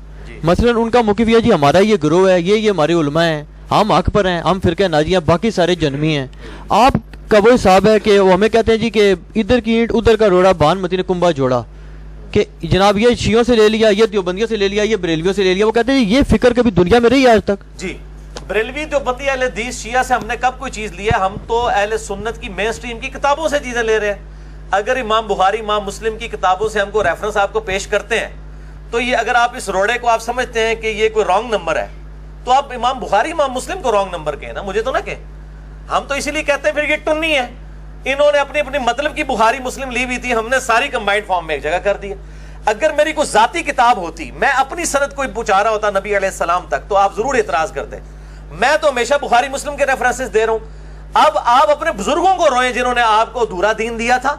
مثلا ان کا موقف یہ جی ہمارا یہ گروہ ہے، یہ ہمارے علماء ہیں، ہم حق پر ہیں، ہم فرقہ ناجیہ، باقی سارے جنمی ہیں. آپ کا وہ حساب ہے کہ وہ ہمیں کہتے ہیں جی کہ ادھر کی اینٹ ادھر کا روڑا بان متی نے کنبا جوڑا، کہ جناب یہ شیعوں سے لے لیا، یہ دیوبندیوں سے لے لیا، یہ بریلویوں سے لے لیا. وہ کہتے ہیں یہ فکر کبھی دنیا میں رہی ہے آج تک؟ جی بریلوی دیوبندی اہل حدیث شیعہ سے ہم نے کب کوئی چیز لی ہے؟ ہم تو اہل سنت کی مین سٹریم کی کتابوں سے چیزیں لے رہے ہیں. اگر امام بخاری امام مسلم کی کتابوں سے ہم کو ریفرنس آپ کو پیش کرتے ہیں تو یہ اگر آپ اس روڑے کو آپ سمجھتے ہیں کہ یہ کوئی رانگ نمبر ہے تو آپ امام بخاری امام مسلم کو رانگ نمبر کہیں نا، مجھے تو نہ کہیں. ہم تو اسی لیے کہتے ہیں پھر یہ ٹنی ہے. انہوں نے اپنی اپنی مطلب کی بخاری مسلم لی ہوئی تھی، ہم نے ساری کمبائنڈ فارم میں ایک جگہ کر دی ہے. اگر میری کوئی ذاتی کتاب ہوتی، میں اپنی سند کوئی پہنچا رہا ہوتا نبی علیہ السلام تک، تو آپ ضرور اعتراض کرتے. میں تو ہمیشہ بخاری مسلم کے ریفرنسز دے رہا ہوں. اب آپ اپنے بزرگوں کو روئیں جنہوں نے آپ کو دھورا دین دیا تھا،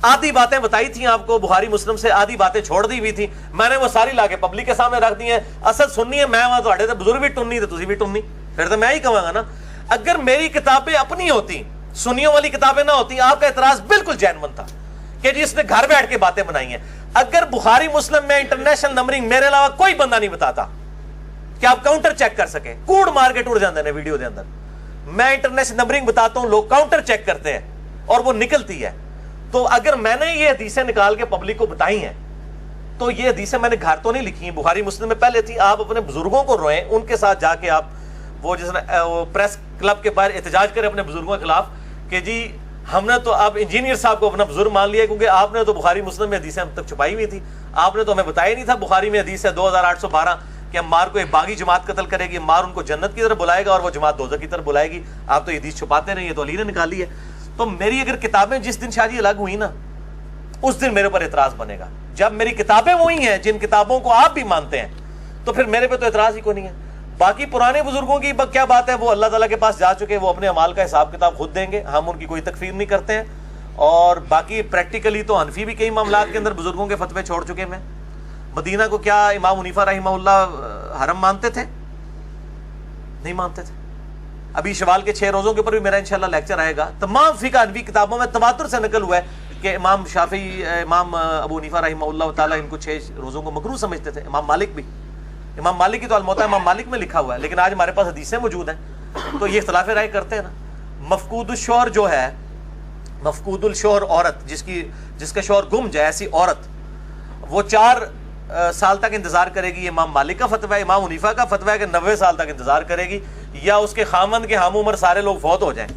آدھی باتیں بتائی تھیں آپ کو بخاری مسلم سے، آدھی باتیں چھوڑ دی ہوئی تھی. میں نے وہ ساری لا کے پبلک کے سامنے رکھ دی ہیں. اصل سننی ہے میں وہاں تو بزرگ بھی ٹننی تھے، تسی بھی ٹننی، پھر تو میں ہی کہوں گا نا. اگر میری کتابیں اپنی ہوتی، سنیوں والی کتابیں نہ ہوتی، آپ کا اعتراض بالکل جینون تھا کہ جس نے گھر بیٹھ کے باتیں بنائی ہیں. اگر بخاری مسلم میں انٹرنیشنل نمبرنگ میرے علاوہ کوئی بندہ نہیں بتاتا کہ آپ کاؤنٹر چیک کر سکیں، کوڑ مار کے ٹوٹ جاندے ہیں ویڈیو دے اندر. میں انٹرنیشنل نمبرنگ بتاتا ہوں، لوگ کاؤنٹر چیک کرتے ہیں اور وہ نکلتی ہے. تو اگر میں نے یہ حدیثیں نکال کے پبلک کو بتائی ہیں تو یہ حدیثیں میں نے گھر تو نہیں لکھی ہیں، بخاری مسلم میں پہلے تھی. آپ اپنے بزرگوں کو روئیں، ان کے ساتھ جا کے آپ وہ جس پریس کلب کے باہر احتجاج کریں اپنے بزرگوں کے خلاف کہ جی ہم نے تو اب انجینئر صاحب کو اپنا بزرگ مان لیا کیونکہ آپ نے تو بخاری مسلم میں حدیثیں ہم تک چھپائی ہوئی تھی. آپ نے تو ہمیں بتایا نہیں تھا بخاری میں حدیث ہے 2812 کہ عمار کو ایک باغی جماعت قتل کرے گی، عمار ان کو جنت کی طرف بلائے گا اور وہ جماعت دوزخ کی طرف بلائے گی. آپ تو یہ حدیث چھپاتے نہیں، یہ تو علی نے نکالی ہے. تو میری اگر کتابیں جس دن شادی الگ ہوئی نا اس دن میرے پر اعتراض بنے گا. جب میری کتابیں وہی ہیں جن کتابوں کو آپ بھی مانتے ہیں تو پھر میرے پہ تو اعتراض ہی کوئی نہیں ہے. باقی پرانے بزرگوں کی کیا بات ہے، وہ اللہ تعالیٰ کے پاس جا چکے، وہ اپنے اعمال کا حساب کتاب خود دیں گے، ہم ان کی کوئی تکفیر نہیں کرتے ہیں. اور باقی پریکٹیکلی تو حنفی بھی کئی معاملات کے اندر بزرگوں کے فتوے چھوڑ چکے ہیں. مدینہ کو کیا امام حنیفہ رحمہ اللہ حرم مانتے تھے؟ نہیں مانتے تھے. ابھی شوال کے 6 روزوں کے اوپر بھی میرا انشاءاللہ لیکچر آئے گا. تمام فقہ حنفی کتابوں میں تواتر سے نقل ہوا ہے کہ امام شافعی، امام ابو حنیفہ رحمہ اللہ تعالیٰ ان کو 6 روزوں کو مکروہ سمجھتے تھے. امام مالک بھی، امام مالک کی تو الموطا امام مالک میں لکھا ہوا ہے، لیکن آج ہمارے پاس حدیثیں موجود ہیں تو یہ اختلاف رائے کرتے ہیں نا. مفقود الشوہر جو ہے، مفقود الشوہر عورت جس کا شوہر گم جائے، ایسی عورت وہ 4 سال تک انتظار کرے گی. امام مالک کا فتویٰ ہے. امام حنیفہ کا فتویٰ ہے کہ 90 سال تک انتظار کرے گی، یا اس کے خامند کے ہم عمر سارے لوگ فوت ہو جائیں.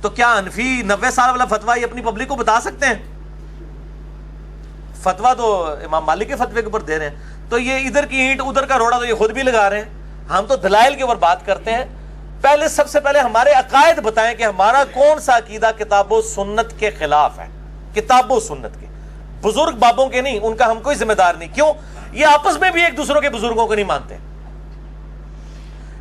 تو کیا حنفی 90 سال والا فتویٰ یہ اپنی پبلک کو بتا سکتے ہیں؟ فتویٰ تو امام مالک کے فتوے کے اوپر دے رہے ہیں. تو یہ ادھر کی اینٹ ادھر کا روڑا تو یہ خود بھی لگا رہے ہیں. ہم تو دلائل کے اوپر بات کرتے ہیں. پہلے سب سے پہلے ہمارے عقائد بتائیں کہ ہمارا کون سا عقیدہ کتاب و سنت کے خلاف ہے. کتاب و سنت کے، بزرگ بابوں کے نہیں، ان کا ہم کوئی ذمہ دار نہیں. کیوں؟ یہ آپس میں بھی ایک دوسروں کے بزرگوں کو نہیں مانتے.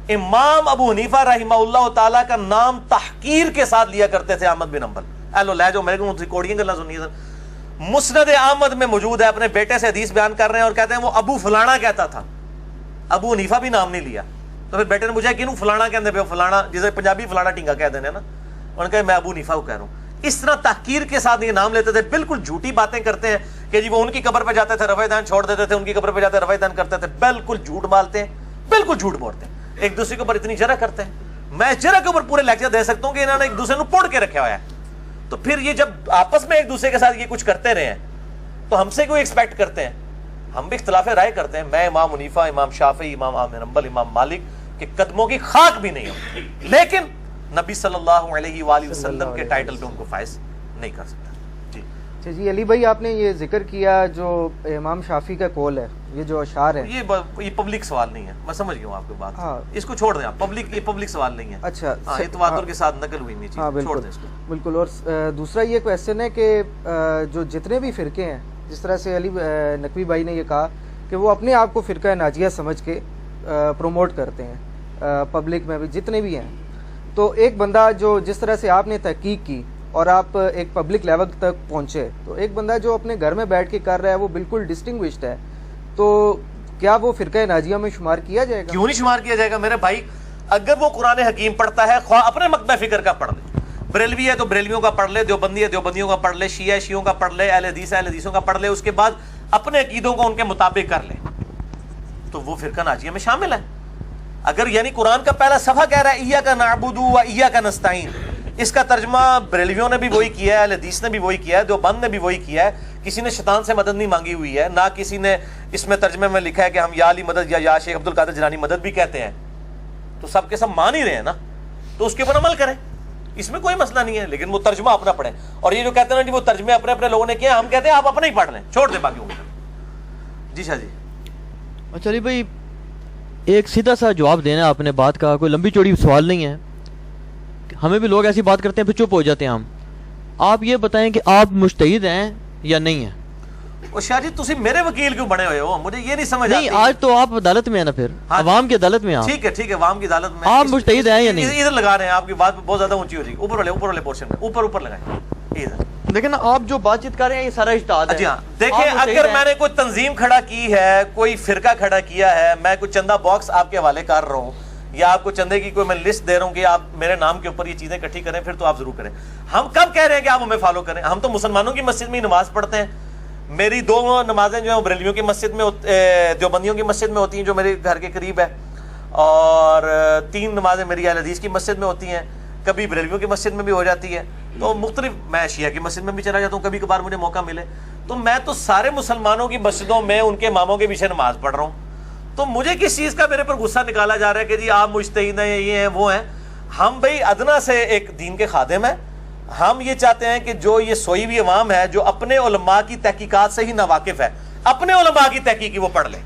امام ابو حنیفہ رحمہ اللہ تعالیٰ کا نام تحقیر کے ساتھ لیا کرتے تھے احمد بن حنبل. ایلو لے جو میرے کو ریکارڈنگ گلا سنیے سر. مسند احمد میں موجود ہے، اپنے بیٹے سے حدیث بیان کر رہے ہیں اور کہتے ہیں وہ ابو فلانا کہتا تھا. ابو حنیفہ بھی نام نہیں لیا. تو پھر بیٹے نے پوچھا کینوں فلانا کہتے پہ فلانا، جسے پنجابی فلانا ٹینگا کہہ دینے نا. انہوں نے کہا میں ابو حنیفہ کو کہہ رہا ہوں. اس طرح تحقیر کے ساتھ یہ نام لیتے تھے. بالکل جھوٹی باتیں کرتے ہیں کہ جی وہ ان کی قبر پہ جاتے تھے رفع دین چھوڑ دیتے تھے، ان کی قبر پہ جاتے رفع دین کرتے تھے. بالکل جھوٹ مالتے ہیں، بالکل جھوٹ بولتے ہیں، ایک دوسرے کے اوپر اتنی جرح کرتے ہیں. میں جرا کے اوپر پورے لیکچر دے سکتا ہوں کہ انہوں نے ایک دوسرے کو پوڑ کے رکھا ہوا ہے. تو پھر یہ جب آپس میں ایک دوسرے کے ساتھ یہ کچھ کرتے رہے ہیں تو ہم سے کوئی ایکسپیکٹ کرتے ہیں؟ ہم بھی اختلاف رائے کرتے ہیں. میں امام حنیفہ، امام شافعی، امام احمد بن حنبل، امام مالک کے قدموں کی خاک بھی نہیں ہوں، لیکن نبی صلی اللہ علیہ وآلہ وسلم کے ٹائٹل پہ ان کو فائز نہیں کر سکتا. جی علی بھائی، آپ نے یہ ذکر کیا جو امام شافعی کا قول ہے، یہ جو اشعار ہے، یہ پبلک سوال نہیں ہے. میں سمجھ گیا ہوں آپ کی بات. اس کو چھوڑ دیں آپ. یہ پبلک سوال نہیں ہے. اچھا، یہ تواتر کے ساتھ نقل ہوئی نہیں چیز. چھوڑ دیں اس کو. بالکل. اور دوسرا یہ کویسچن ہے کہ جو جتنے بھی فرقے ہیں، جس طرح سے علی نقوی بھائی نے یہ کہا کہ وہ اپنے آپ کو فرقہ ناجیہ سمجھ کے پروموٹ کرتے ہیں پبلک میں بھی جتنے بھی ہیں، تو ایک بندہ جو جس طرح سے آپ نے تحقیق کی اور آپ ایک پبلک لیول تک پہنچے، تو ایک بندہ جو اپنے گھر میں بیٹھ کے کر رہا ہے وہ بالکل ڈسٹنگوشڈ ہے، تو کیا وہ فرقہ ناجیہ میں شمار کیا جائے گا؟ کیوں نہیں شمار کیا جائے گا میرے بھائی؟ اگر وہ قرآن حکیم پڑھتا ہے، خواہ اپنے مکتبہ فکر کا پڑھ لے، بریلوی ہے تو بریلویوں کا پڑھ لے، دیوبندی ہے دیوبندیوں کا پڑھ لے، شیعہ ہے شیعوں کا پڑھ لے، اہل حدیث ہے اہل حدیثوں کا پڑھ لے، اس کے بعد اپنے عقیدوں کو ان کے مطابق کر لے، تو وہ فرقہ ناجیہ میں شامل ہے. اگر یعنی قرآن کا پہلا صفحہ کہہ رہا ہے ایاک نعبد و ایاک نستعین، اس کا ترجمہ بریلویوں نے بھی وہی کیا ہے، اہل حدیث نے بھی وہی کیا ہے، دیوبند نے بھی وہی کیا ہے. کسی نے شیطان سے مدد نہیں مانگی ہوئی ہے، نہ کسی نے اس میں ترجمے میں لکھا ہے کہ ہم یا علی مدد یا شیخ عبد القادر جیلانی مدد بھی کہتے ہیں. تو سب کے سب مان ہی رہے ہیں نا، تو اس کے اوپر عمل کریں، اس میں کوئی مسئلہ نہیں ہے. لیکن وہ ترجمہ اپنا پڑھیں. اور یہ جو کہتے ہیں نا وہ ترجمے اپنے اپنے لوگوں نے کیا، ہم کہتے ہیں آپ اپنے ہی پڑھ لیں، چھوڑ دیں باقیوں کو. جی شاہ جی. اچھا علی بھائی، ایک سیدھا سا جواب دینا آپ نے بات کا، کوئی لمبی چوڑی سوال نہیں ہے. ہمیں بھی لوگ ایسی بات کرتے ہیں پھر چپ ہو جاتے ہیں ہم. آپ یہ بتائیں کہ آپ مجتہد ہیں یا نہیں ہیں؟ شاہ جی تسی میرے وکیل کیوں بنے ہوئے ہو؟ مجھے یہ نہیں سمجھ نہیں، آج تو آپ عدالت میں ہیں نا، پھر عوام کی عدالت میں. ٹھیک ہے عوام کی عدالت میں آپ مجتہد ہیں یا نہیں؟ ادھر لگا رہے ہیں، آپ کی بات بہت زیادہ اونچی ہو جائے گی. اوپر والے پورشن میں اوپر لگائیں. دیکھیں نا، آپ جو بات چیت کر رہے ہیں یہ سارا اجتہاد ہے. جی ہاں، دیکھیں اگر میں نے کوئی تنظیم کھڑا کی ہے، کوئی فرقہ کھڑا کیا ہے، میں کوئی چندہ باکس آپ کے حوالے کر رہا ہوں، یا آپ کو چندے کی کوئی میں لسٹ دے رہا ہوں کہ آپ میرے نام کے اوپر یہ چیزیں اکٹھی کریں، پھر تو آپ ضرور کریں. ہم کب کہہ رہے ہیں کہ آپ ہمیں فالو کریں؟ ہم تو مسلمانوں کی مسجد میں نماز پڑھتے ہیں. میری 2 نمازیں جو ہیں بریلویوں کی مسجد میں، دیوبندیوں کی مسجد میں ہوتی ہیں جو میرے گھر کے قریب ہے، اور 3 نمازیں میری اہل حدیث کی مسجد میں ہوتی ہیں، کبھی بریلویوں کی مسجد میں بھی ہو جاتی ہے. تو مختلف، میں شیعہ کی مسجد میں بھی چلا جاتا ہوں کبھی کبھار مجھے موقع ملے. تو میں تو سارے مسلمانوں کی مسجدوں میں ان کے اماموں کے پیچھے نماز پڑھ رہا ہوں. تو مجھے کس چیز کا میرے پر غصہ نکالا جا رہا ہے کہ جی آپ مجتہد ہیں، یہ ہیں وہ ہیں؟ ہم بھائی ادنا سے ایک دین کے خادم ہیں. ہم یہ چاہتے ہیں کہ جو یہ سوئی ہوئی عوام ہے جو اپنے علماء کی تحقیقات سے ہی ناواقف ہے، اپنے علماء کی تحقیق وہ پڑھ لے.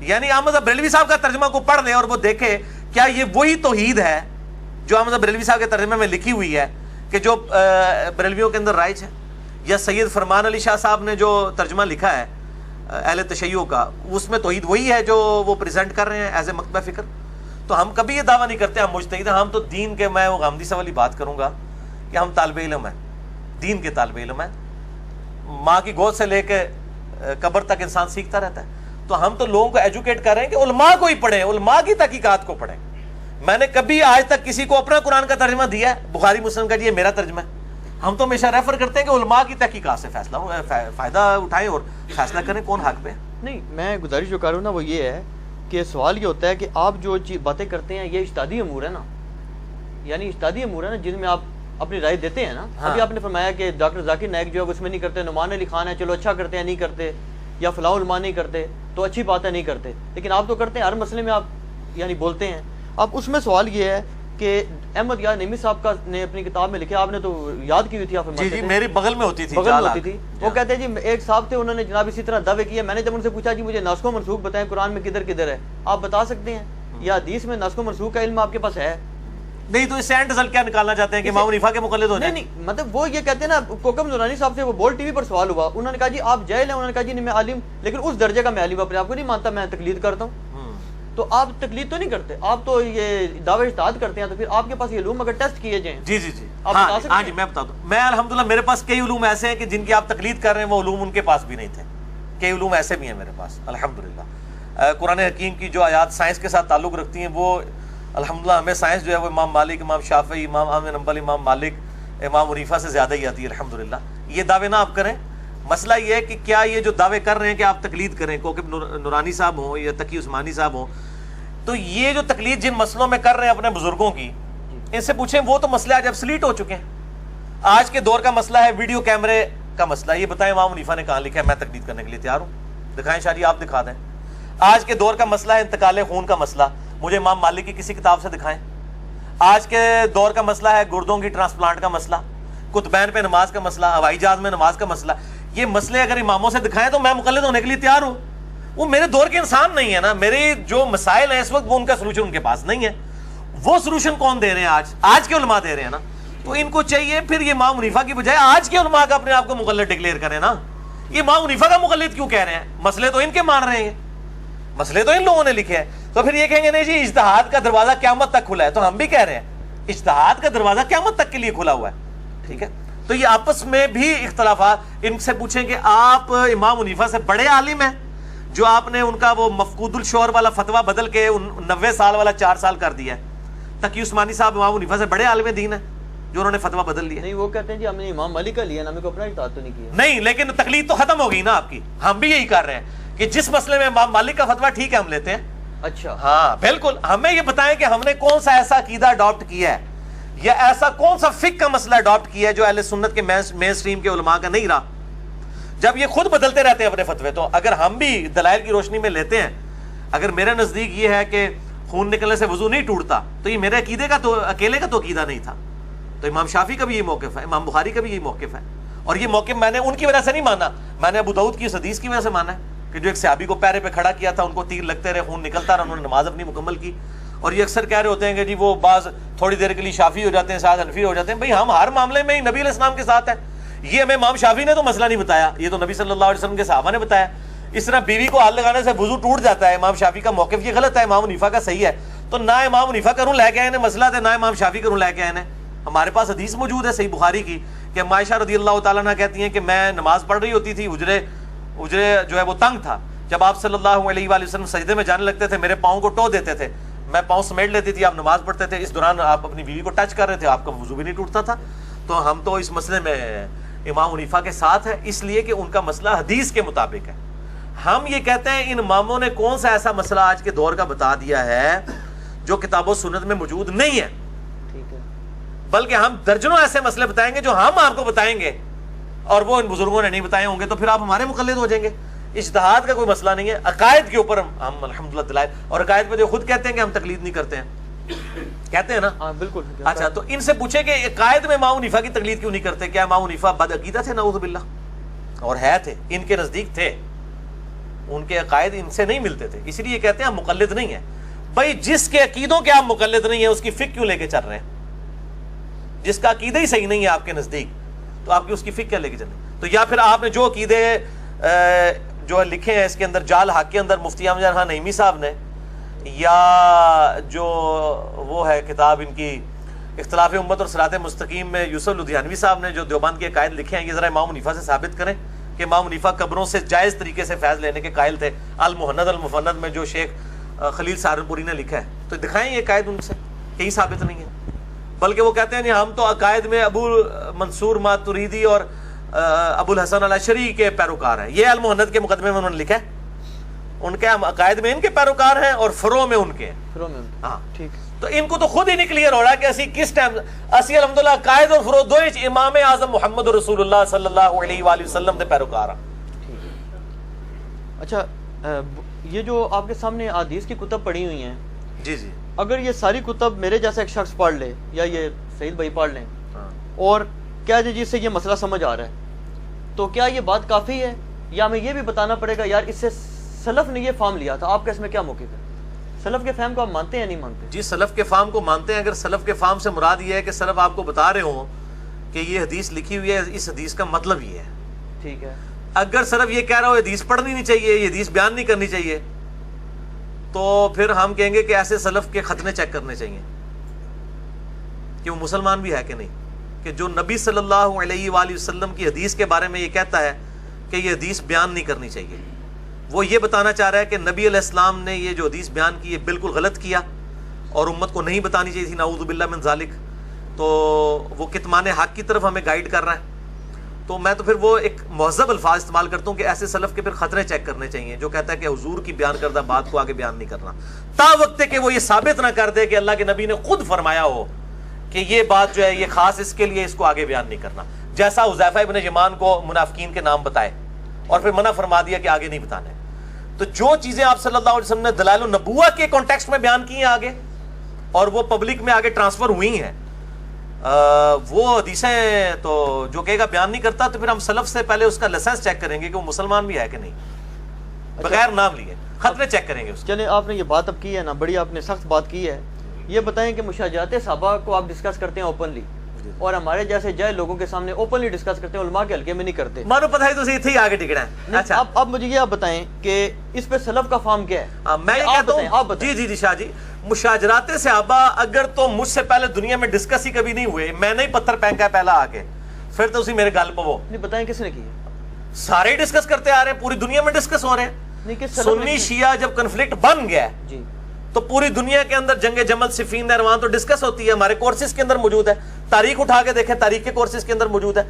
یعنی احمد بریلوی صاحب کا ترجمہ کو پڑھ لے اور وہ دیکھے کیا یہ وہی توحید ہے جو احمد بریلوی صاحب کے ترجمے میں لکھی ہوئی ہے کہ جو بریلویوں کے اندر رائج ہے، یا سید فرمان علی شاہ صاحب نے جو ترجمہ لکھا ہے اہل تشیع کا، اس میں توحید وہی ہے جو وہ پریزنٹ کر رہے ہیں ایز اے مکتبہ فکر. تو ہم کبھی یہ دعویٰ نہیں کرتے ہم مجتہد ہیں. ہم تو دین کے، میں وہ غامدی صاحب والی بات کروں گا کہ ہم طالب علم ہیں، دین کے طالب علم ہیں. ماں کی گود سے لے کے قبر تک انسان سیکھتا رہتا ہے. تو ہم تو لوگوں کو ایجوکیٹ کر رہے ہیں کہ علماء کو ہی پڑھیں، علماء کی تحقیقات کو پڑھیں. میں نے کبھی آج تک کسی کو اپنا قرآن کا ترجمہ دیا ہے بخاری مسلم کا جی یہ میرا ترجمہ ہے؟ ہم تو ہمیشہ ریفر کرتے ہیں کہ علماء کی تحقیقات سے فائدہ اٹھائیں اور فیصلہ کریں کون حق پہ. نہیں، میں گزارش جو کر رہا ہوں نا وہ یہ ہے کہ سوال یہ ہوتا ہے کہ آپ جو باتیں کرتے ہیں یہ اجتہادی امور ہے نا، یعنی اجتہادی امور ہے نا جن میں آپ اپنی رائے دیتے ہیں نا. ابھی آپ نے فرمایا کہ ڈاکٹر ذاکر نائک جو ہے اس میں نہیں کرتے، نعمان علی خان ہے چلو اچھا کرتے ہیں نہیں کرتے، یا فلاں علماء نہیں کرتے تو اچھی بات ہے نہیں کرتے، لیکن آپ تو کرتے ہیں، ہر مسئلے میں آپ یعنی بولتے ہیں. اب اس میں سوال یہ ہے کہ احمد یار نعیمی صاحب کا نے اپنی کتاب میں لکھا، آپ نے تو یاد کی ہوئی تھی، آپ جی میری بغل میں ہوتی تھی، وہ کہتے ہیں جی ایک صاحب تھے انہوں نے جناب اسی طرح دعوے کیے. میں نے جب ان سے پوچھا جی مجھے ناسخ و منسوخ بتائیں قرآن میں کدھر کدھر ہے، آپ بتا سکتے ہیں یا حدیث میں ناسخ و منسوخ کا علم آپ کے پاس ہے؟ نہیں. تو اس سے اینڈ رزلٹ کیا نکالنا چاہتے ہیں کہ امام حنیفہ کے مقلد ہو جائیں؟ نہیں مطلب وہ یہ کہتے ہیں نا، کوکب نورانی صاحب سے وہ بول ٹی وی پر سوال ہوا، انہوں نے کہا جی آپ جاہل ہیں، انہوں نے کہا جی نہیں میں عالم، لیکن اس درجے کا میں عالم اپنے آپ کو نہیں مانتا، میں تقلید کرتا ہوں. تو آپ تقلید تو نہیں کرتے، آپ تو یہ دعوے اجتہاد کرتے ہیں. تو پھر آپ کے پاس یہ علوم اگر ٹیسٹ کیے جائیں جی ہاں جی میں بتا دوں. میں الحمدللہ میرے پاس کئی علوم ایسے ہیں کہ جن کی آپ تقلید کر رہے ہیں وہ علوم ان کے پاس بھی نہیں تھے. کئی علوم ایسے بھی ہیں میرے پاس الحمدللہ. قرآن حکیم کی جو آیات سائنس کے ساتھ تعلق رکھتی ہیں وہ الحمدللہ ہمیں سائنس جو ہے وہ امام مالک، امام شافعی، امام احمد بن حنبل، امام مالک، امام حنیفہ سے زیادہ ہی آتی ہے الحمدللہ. یہ دعوے نہ آپ کریں. مسئلہ یہ ہے کہ کیا یہ جو دعوے کر رہے ہیں کہ آپ تقلید کریں، کوکب نورانی صاحب ہوں یا تقی عثمانی صاحب ہوں، تو یہ جو تقلید جن مسئلوں میں کر رہے ہیں اپنے بزرگوں کی، ان سے پوچھیں وہ تو مسئلے آج ابسلیٹ ہو چکے ہیں. آج کے دور کا مسئلہ ہے ویڈیو کیمرے کا مسئلہ. یہ بتائیں امام حنیفہ نے کہاں لکھا ہے؟ میں تقلید کرنے کے لیے تیار ہوں. دکھائیں شاہ جی، آپ دکھا دیں. آج کے دور کا مسئلہ ہے انتقال خون کا مسئلہ، مجھے امام مالک کی کسی کتاب سے دکھائیں. آج کے دور کا مسئلہ ہے گردوں کی ٹرانسپلانٹ کا مسئلہ، قطبین پہ نماز کا مسئلہ، ہوائی جہاز میں نماز کا مسئلہ. یہ مسئلے اگر اماموں سے دکھائیں تو میں مقلد ہونے کے لیے تیار ہوں. وہ میرے دور کے انسان نہیں ہے نا. میرے جو مسائل ہیں اس وقت وہ ان کا سلوشن ان کے پاس نہیں ہے. وہ سلوشن کون دے رہے ہیں؟ آج کے علماء دے رہے ہیں نا. تو ان کو چاہیے پھر یہ امام حنیفہ کی بجائے آج کے علماء کا اپنے آپ کو مقلد ڈکلیئر کریں نا. یہ امام حنیفہ کا مقلد کیوں کہہ رہے ہیں؟ مسئلے تو ان کے مان رہے ہیں، مسئلے تو ان لوگوں نے لکھے ہیں. تو پھر یہ کہیں گے نہیں جی اجتہاد کا دروازہ قیامت تک کھلا ہے. تو ہم بھی کہہ رہے ہیں اجتہاد کا دروازہ قیامت تک کے لیے کھلا ہوا ہے. ٹھیک ہے، تو یہ آپس میں بھی اختلافات. ان سے پوچھیں کہ آپ امام حنیفہ سے بڑے عالم ہیں جو آپ نے ان کا وہ مفقود الشعور والا فتویٰ بدل کے 90 سال والا 4 سال کر دیا ہے. تقی عثمانی صاحب امام حنیفہ سے بڑے عالم دین ہیں جو انہوں نے فتویٰ بدل لیا. نہیں، وہ کہتے ہیں جی ہم نے امام مالک کا لیا نا، ہمیں کو اپنا اجتہاد تو نہیں کیا. نہیں، لیکن تقلید تو ختم ہو گئی نا آپ کی. ہم بھی یہی کر رہے ہیں کہ جس مسئلے میں امام مالک کا فتویٰ ٹھیک ہے ہم لیتے ہیں. اچھا، ہاں بالکل. ہمیں یہ بتائیں کہ ہم نے کون سا ایسا عقیدہ اڈاپٹ کیا ہے یا ایسا کون سا فقہ کا مسئلہ اڈاپٹ کیا ہے جو اہل سنت کے مین سٹریم کے علماء کا نہیں رہا. جب یہ خود بدلتے رہتے ہیں اپنے فتوے، تو اگر ہم بھی دلائل کی روشنی میں لیتے ہیں، اگر میرے نزدیک یہ ہے کہ خون نکلنے سے وضو نہیں ٹوٹتا، تو یہ میرے عقیدے کا تو اکیلے کا تو عقیدہ نہیں تھا. تو امام شافعی کا بھی یہ موقف ہے، امام بخاری کا بھی یہ موقف ہے. اور یہ موقف میں نے ان کی وجہ سے نہیں مانا، میں نے ابو داؤد کی اس حدیث کی وجہ سے مانا ہے کہ جو ایک صحابی کو پیرے پہ کھڑا کیا تھا، ان کو تیر لگتے رہے، خون نکلتا رہا، انہوں نے نماز اپنی مکمل کی. اور یہ اکثر کہہ رہے ہوتے ہیں کہ جی وہ بعض تھوڑی دیر کے لیے شافعی ہو جاتے ہیں، ساتھ حنفی ہو جاتے ہیں. بھائی ہم ہر معاملے میں نبی علیہ السلام کے ساتھ ہیں. یہ ہمیں امام شافعی نے تو مسئلہ نہیں بتایا، یہ تو نبی صلی اللہ علیہ وسلم کے صحابہ نے بتایا. اس طرح بیوی کو ہاتھ لگانے سے وضو ٹوٹ جاتا ہے، امام شافعی کا موقف یہ غلط ہے، امام حنیفہ کا صحیح ہے. تو نہ امام حنیفہ کروں لے کے آئے مسئلہ تھے، نہ امام شافعی کروں لے کے آئے. ہمارے پاس حدیث موجود ہے صحیح بخاری کی کہ عائشہ رضی اللہ تعالیٰ عنہ کہتی ہیں کہ میں نماز پڑھ رہی ہوتی تھی، اجرے جو ہے وہ تنگ تھا. جب آپ صلی اللہ علیہ وآلہ وسلم سجدے میں جانے لگتے تھے میرے پاؤں کو ٹو دیتے تھے، میں پاؤں سمیٹ لیتی تھی، آپ نماز پڑھتے تھے، اس دوران آپ اپنی بیوی کو ٹچ کر رہے تھے، آپ کا وضو بھی نہیں ٹوٹتا تھا. تو ہم تو اس مسئلے میں امام حنیفہ کے ساتھ ہے، اس لیے کہ ان کا مسئلہ حدیث کے مطابق ہے. ہم یہ کہتے ہیں ان اماموں نے کون سا ایسا مسئلہ آج کے دور کا بتا دیا ہے جو کتاب و سنت میں موجود نہیں ہے. ٹھیک ہے، بلکہ ہم درجنوں ایسے مسئلے بتائیں گے جو ہم آپ کو بتائیں گے اور وہ ان بزرگوں نے نہیں بتائے ہوں گے، تو پھر آپ ہمارے مقلد ہو جائیں گے. اجتہاد کا کوئی مسئلہ نہیں ہے. عقائد کے اوپر ہم الحمدللہ دلائل، اور عقائد پہ جو خود کہتے ہیں کہ ہم تقلید نہیں کرتے ہیں، کہتے ہیں نا. ہاں بالکل. اچھا، تو ان سے پوچھیں کہ عقائد میں امام حنیفہ کی تقلید کیوں نہیں کرتے؟ کیا امام حنیفہ بد عقیدہ تھے؟ نعوذ باللہ. اور ہے تھے، ان کے نزدیک تھے، ان کے عقائد ان سے نہیں ملتے تھے، اس لیے کہتے ہیں ہم مقلد نہیں ہیں. بھائی جس کے عقیدوں کے آپ مقلد نہیں ہیں اس کی فقہ کیوں لے کے چل رہے ہیں؟ جس کا عقیدہ ہی صحیح نہیں ہے آپ کے نزدیک تو آپ کی اس کی فقہ کیا لے کے چلیں؟ تو یا پھر آپ نے جو عقیدے جو لکھے ہیں اس کے اندر جال حق کے اندر مفتی احمد خان نعیمی صاحب نے، یا جو وہ ہے کتاب ان کی اختلاف امت اور صراط مستقیم میں یوسف لدھیانوی صاحب نے جو دیوبند کے عقائد لکھے ہیں، یہ ذرا امام حنیفہ سے ثابت کریں کہ امام حنیفہ قبروں سے جائز طریقے سے فیض لینے کے قائل تھے. المہند المفند میں جو شیخ خلیل سہارنپوری نے لکھا ہے، تو دکھائیں یہ عقائد ان سے، کہیں ثابت نہیں ہے. بلکہ وہ کہتے ہیں ہم تو عقائد میں ابو منصور ماتریدی اور ابو الحسن الاشعری کے پیروکار ہیں. یہ المہند کے مقدمے میں انہوں نے لکھا ہے، ان کے ہم عقائد میں ان کے پیروکار ہیں اور فروع میں ان کے ہیں. فروع میں ہاں ٹھیک. تو ان کو تو خود ہی نہیں کلیئر ہو رہا کہ اسی کس ٹائم اسی الحمدللہ عقائد اور فروع دوئے امام اعظم محمد رسول اللہ صلی اللہ علیہ وآلہ وسلم دے پیروکار ہیں. اچھا، یہ جو آپ کے سامنے احادیث کی کتب پڑھی ہوئی ہیں، جی جی، اگر یہ ساری کتب میرے جیسا ایک شخص پڑھ لے یا یہ سعید بھائی پڑھ لیں اور کیا جی سے یہ مسئلہ سمجھ آ رہا ہے، تو کیا یہ بات کافی ہے یا ہمیں یہ بھی بتانا پڑے گا یار اس سے سلف نے یہ فہم لیا تھا؟ آپ کا اس میں کیا موقف ہے؟ سلف کے فہم کو آپ مانتے ہیں یا نہیں مانتے؟ جی سلف کے فہم کو مانتے ہیں. اگر سلف کے فہم سے مراد یہ ہے کہ سلف آپ کو بتا رہے ہوں کہ یہ حدیث لکھی ہوئی ہے، اس حدیث کا مطلب یہ ہے. ٹھیک ہے. اگر سلف یہ کہہ رہا ہو حدیث پڑھنی نہیں چاہیے، یہ حدیث بیان نہیں کرنی چاہیے، تو پھر ہم کہیں گے کہ ایسے سلف کے ختنے چیک کرنے چاہیے کہ وہ مسلمان بھی ہے کہ نہیں. کہ جو نبی صلی اللہ علیہ وآلہ وسلم کی حدیث کے بارے میں یہ کہتا ہے کہ یہ حدیث بیان نہیں کرنی چاہیے، وہ یہ بتانا چاہ رہا ہے کہ نبی علیہ السلام نے یہ جو حدیث بیان کی یہ بالکل غلط کیا اور امت کو نہیں بتانی چاہیے تھی، نعوذ باللہ من ذالک. تو وہ کتمان حق کی طرف ہمیں گائیڈ کر رہا ہے. تو میں تو پھر وہ ایک مہذب الفاظ استعمال کرتا ہوں کہ ایسے سلف کے پھر خطرے چیک کرنے چاہیے جو کہتا ہے کہ حضور کی بیان کردہ بات کو آگے بیان نہیں کرنا، تا وقت کہ وہ یہ ثابت نہ کر دے کہ اللہ کے نبی نے خود فرمایا ہو کہ یہ بات جو ہے یہ خاص اس کے لیے، اس کو آگے بیان نہیں کرنا، جیسا حذیفہ ابن یمان کو منافقین کے نام بتائے اور پھر منع فرما دیا کہ آگے نہیں بتانے۔ تو جو چیزیں آپ صلی اللہ علیہ وسلم نے دلائل النبوہ کے کانٹیکسٹ میں بیان کی ہیں آگے اور وہ پبلک میں آگے ٹرانسفر ہوئی ہیں، وہ حدیثیں تو جو کہے گا بیان نہیں کرتا، تو پھر ہم سلف سے پہلے اس کا لائسنس چیک کریں گے کہ وہ مسلمان بھی ہے کہ نہیں، بغیر نام لیے خطرے چیک کریں گے اس کے۔ چلیں آپ نے یہ بات اب کی ہے نا، بڑی آپ نے سخت بات کی ہے، یہ بتائیں کہ مشاجرات صحابہ کو آپ ڈسکس کرتے ہیں اوپنلی اور ہمارے جیسے جائے لوگوں کے سامنے اوپنلی ڈسکس کرتے ہیں، علماء کے حلقے میں نہیں کرتے؟ مانو پتہ ہے تو صحیح آگے ٹکڑا ہے۔ اچھا اب مجھے یہ آپ بتائیں کہ اس پہ سلف کا فارم کیا ہے؟ میں یہ کہتا ہوں جی شاہ جی، مشاجرات صحابہ اگر تو مجھ سے پہلے دنیا میں ڈسکس ہی کبھی نہیں ہوئے، میں نے ہی پتھر پھینکا ہے پہلا آ کے، پھر تو اسی میرے گل پہ وہ نہیں بتائیں کس نے کی ہے؟ سارے ڈسکس کرتے آ رہے ہیں، پوری دنیا میں ڈسکس ہو رہے ہیں۔ سنی شیعہ جب کنفلکٹ بن گیا جی تو پوری دنیا کے اندر جنگ جمل صفین نہروان تو ڈسکس ہوتی ہے، ہمارے کورسز کے اندر موجود ہے، تاریخ اٹھا کے دیکھیں تاریخ کے کورسز کے اندر موجود ہے۔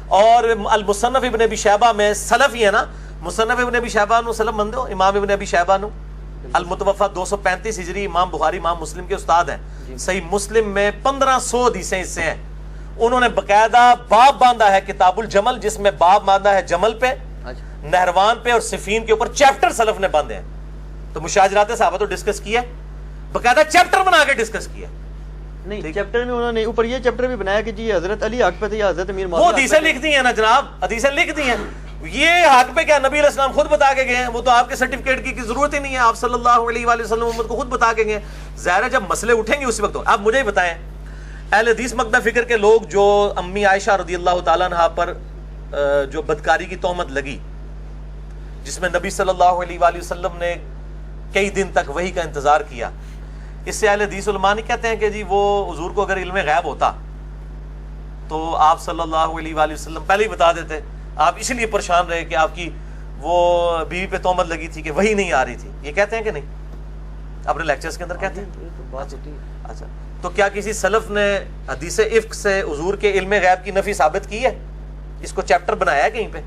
اور المصنف ابن ابی شیبہ میں سلف ہی ہے نا، مصنف ابن ابی شیبہ نو سلف مندے ہو، امام ابن ابی شیبہ نو المتوفا 235 ہجری، امام بخاری امام مسلم کے استاد ہیں، صحیح مسلم میں 1500 حدیثیں اس سے ہیں، انہوں نے باقاعدہ باب باندھا ہے کتاب الجمل، جس میں باب باندھا ہے جمل پہ، نہروان پہ اور صفین کے اوپر چیپٹر سلف نے باندھے ہیں۔ تو مشاجرات صحابہ تو ڈسکس کیا، باقاعدہ چیپٹر بنا کے ڈسکس کیا۔ نہیں چیپٹر میں انہوں نے اوپر یہ چیپٹر بھی بنایا کہ جی حضرت علی حق پہ تھے یا حضرت امیر معاویہ، وہ حدیثیں لکھ دی ہیں نا جناب، حدیثیں لکھ دی ہیں، یہ حق پہ کیا نبی علیہ السلام خود بتا کے گئے ہیں، وہ تو آپ کے سرٹیفکیٹ کی ضرورت ہی نہیں ہے، آپ صلی اللہ علیہ وآلہ وسلم امت کو خود بتا کے گئے۔ ظاہر ہے جب مسئلے اٹھیں گے اسی وقت۔ آپ مجھے ہی بتائیں، اہل حدیث مقدہ فکر کے لوگ جو امی عائشہ رضی اللہ تعالیٰ عنہا پر جو بدکاری کی تہمت لگی، جس میں نبی صلی اللہ علیہ وآلہ وسلم نے کئی دن تک وحی کا انتظار کیا، اس سے اہل حدیث علماء نہیں کہتے ہیں کہ جی وہ حضور کو اگر علم غیب ہوتا تو آپ صلی اللہ علیہ وآلہ وسلم پہلے ہی بتا دیتے، آپ اسی لیے پریشان رہے کہ آپ کی وہ بیوی پہ تہمت لگی تھی کہ وہی نہیں آ رہی تھی، یہ کہتے ہیں کہ نہیں؟ اپنے لیکچرز کے اندر کہتے ہیں۔ اچھا تو کیا کسی سلف نے حدیث افک سے حضور کے علم غیب کی نفی ثابت کی ہے؟ اس کو چیپٹر بنایا ہے کہیں پہ؟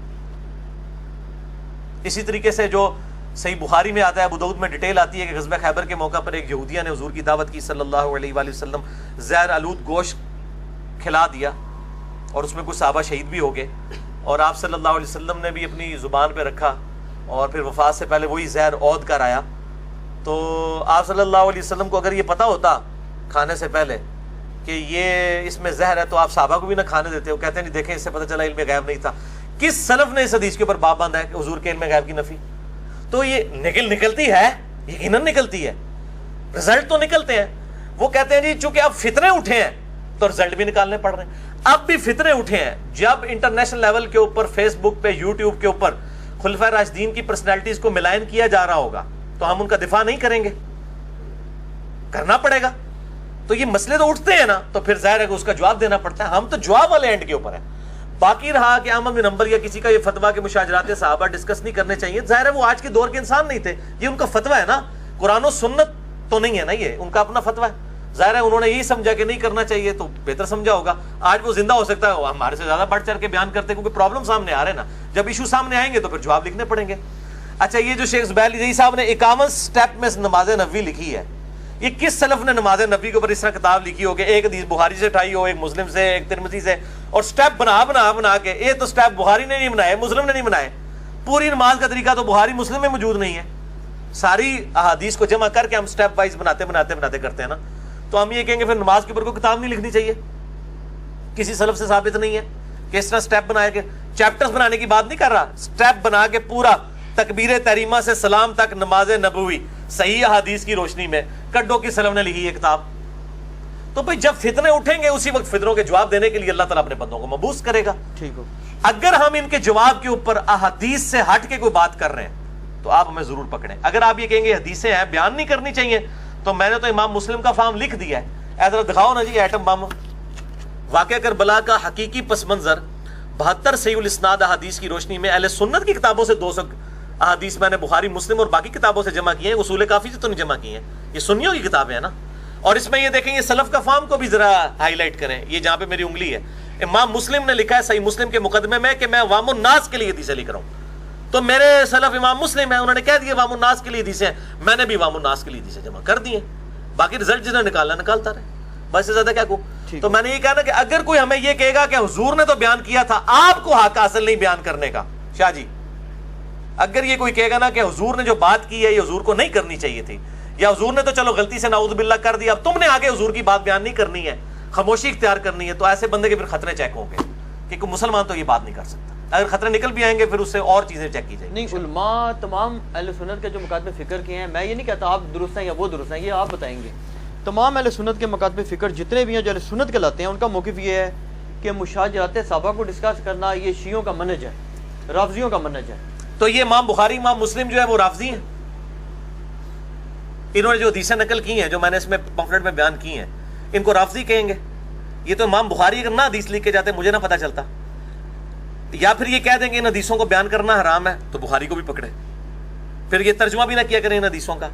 اسی طریقے سے جو صحیح بخاری میں آتا ہے، ابو داؤد میں ڈیٹیل آتی ہے کہ غزوہ خیبر کے موقع پر ایک یہودیہ نے حضور کی دعوت کی صلی اللہ علیہ وآلہ وسلم، زہر آلود گوشت کھلا دیا اور اس میں کچھ صحابہ شہید بھی ہو گئے، اور آپ صلی اللہ علیہ وسلم نے بھی اپنی زبان پہ رکھا اور پھر وفات سے پہلے وہی زہر عود کر آیا۔ تو آپ صلی اللہ علیہ وسلم کو اگر یہ پتہ ہوتا کھانے سے پہلے کہ یہ اس میں زہر ہے تو آپ صحابہ کو بھی نہ کھانے دیتے، وہ کہتے ہیں دیکھیں اس سے پتہ چلا علم غیب نہیں تھا۔ کس سلف نے اس حدیث کے اوپر باب باندھا ہے کہ حضور کے علم غیب کی نفی؟ تو یہ نکلتی ہے، یقیناً نکلتی ہے، رزلٹ تو نکلتے ہیں۔ وہ کہتے ہیں جی چونکہ اب فتنے اٹھے ہیں تو رزلٹ بھی نکالنے پڑ رہے ہیں۔ اب بھی فتنے اٹھے ہیں، جب انٹرنیشنل لیول کے اوپر فیس بک پہ یوٹیوب کے اوپر خلفائے راشدین کی پرسنالٹیز کو ملائن کیا جا رہا ہوگا تو ہم ان کا دفاع نہیں کریں گے، کرنا پڑے گا۔ تو یہ مسئلے تو اٹھتے ہیں نا، تو پھر ظاہر ہے کہ اس کا جواب دینا پڑتا ہے، ہم تو جواب والے اینڈ کے اوپر ہیں۔ باقی رہا کہ احمد بن حنبل یا کسی کا یہ فتویٰ کہ مشاجرات صحابہ ڈسکس نہیں کرنے چاہیے، ظاہر ہے وہ آج کے دور کے انسان نہیں تھے، یہ ان کا فتویٰ ہے نا، قرآن و سنت تو نہیں ہے نا، یہ ان کا اپنا فتویٰ ہے۔ ظاہر ہے انہوں نے یہی سمجھا کہ نہیں کرنا چاہیے تو بہتر سمجھا ہوگا۔ آج وہ زندہ ہو سکتا ہے، ہمارے سے زیادہ بڑھ چڑھ کے بیان کرتے ہیں کیونکہ پرابلم سامنے آ رہے ہیں نا، جب ایشو سامنے آئیں گے تو پھر جواب لکھنے پڑیں گے۔ اچھا یہ جو شیخ زبیر علی صاحب نے 51 سٹیپ میں نماز نبوی لکھی ہے، یہ کس سلف نے نماز نبوی کے اوپر اس طرح کتاب لکھی ہو کہ ایک حدیث بخاری سے اٹھائی ہو، ایک مسلم سے، ایک ترمذی سے، اور سٹیپ بنا کے، یہ تو سٹیپ بخاری نے نہیں بنائے، مسلم نے نہیں بنائے، پوری نماز کا طریقہ تو بخاری مسلم میں موجود نہیں ہے، ساری احادیث کو جمع کر کے ہم سٹیپ وائز بناتے کرتے ہیں نا، تو ہم یہ کہیں گے پھر نماز کے اوپر کوئی کتاب نہیں لکھنی چاہیے، کسی سلف سے ثابت نہیں ہے کہ اس طرح سٹیپ بنائے کے، چیپٹرز بنانے کی بات نہیں کر رہا، سٹیپ بنا کے پورا تکبیر تحریمہ سے سلام تک نماز نبوی صحیح احادیث کی روشنی میں کڈو کی سلف نے لکھی یہ کتاب۔ تو بھئی جب فتنے اٹھیں گے اسی وقت فتنوں کے جواب دینے کے لیے اللہ تعالیٰ اپنے بندوں کو مبعوث کرے گا۔ ٹھیک ہو، اگر ہم ان کے جواب کے اوپر احادیث سے ہٹ کے کوئی بات کر رہے ہیں تو آپ ہمیں ضرور پکڑیں۔ اگر آپ یہ کہیں گے حدیثیں ہیں بیان نہیں کرنی چاہیے، تو میں نے تو امام مسلم کا فارم لکھ دیا ہے، ذرا دکھاؤ نا جی ایٹم بم، واقعہ کربلا کا حقیقی پس منظر، 72 صحیح الاسناد احادیث کی روشنی میں اہل سنت کی کتابوں سے 200 احادیث میں نے بخاری مسلم اور باقی کتابوں سے جمع کی ہیں، اصول کافی سے تو نہیں جمع کی ہیں، یہ سنیوں کی کتابیں ہیں نا۔ اور اس میں یہ دیکھیں یہ سلف کا فارم کو بھی ذرا ہائی لائٹ کریں، یہ جہاں پہ میری انگلی ہے، امام مسلم نے لکھا ہے صحیح مسلم کے مقدمے میں کہ میں عوام الناس کے لیے حدیثیں لکھ رہا ہوں. تو میرے سلف امام مسلم ہیں, انہوں نے کہہ دیا عوام الناس کے لیے حدیثیں ہیں, میں نے بھی عوام الناس کے لیے حدیثیں جمع کر دی ہیں. باقی رزلٹ جس نے نکالنا نکالتا رہے, بس سے زیادہ کیا کہوں. تو میں نے یہ کہا نا کہ اگر کوئی ہمیں یہ کہے گا کہ حضور نے تو بیان کیا تھا, آپ کو حق حاصل نہیں بیان کرنے کا, شاہ جی اگر یہ کوئی کہے گا نا کہ حضور نے جو بات کی ہے یہ حضور کو نہیں کرنی چاہیے تھی, یا حضور نے تو چلو غلطی سے نعوذ باللہ کر دیا, اب تم نے آگے حضور کی بات بیان نہیں کرنی ہے, خاموشی اختیار کرنی ہے, تو ایسے بندے کے پھر خطرے چیک ہوں گے کہ کوئی مسلمان تو یہ بات نہیں کر سکتا. اگر خطرے نکل بھی آئیں گے پھر اس سے اور چیزیں چیک کی جائیں گی. نہیں, علماء تمام اہل سنت کے جو مکاتب فکر کے ہیں, میں یہ نہیں کہتا آپ درست ہیں یا وہ درست ہیں, یہ آپ بتائیں گے. تمام اہل سنت کے مکاتب فکر جتنے بھی ہیں جو اہل سنت کہلاتے ہیں, ان کا موقف یہ ہے کہ مشاجرات صحابہ کو ڈسکس کرنا یہ شیعوں کا منہج ہے, رافضیوں کا منہج ہے. تو یہ امام بخاری امام مسلم جو ہے وہ رافضی ہیں, انہوں نے جو حدیثیں نقل کی ہیں جو میں نے اس میں پمفلٹ میں بیان کی ہیں, ان کو رافضی کہیں گے. یہ تو امام بخاری اگر نہ حدیث لکھ کے جاتے مجھے نہ پتہ چلتا, یا پھر یہ کہہ دیں گے ان حدیثوں کو بیان کرنا حرام ہے تو بخاری کو بھی پکڑے, پھر یہ ترجمہ بھی نہ کیا کریں ان حدیثوں کا.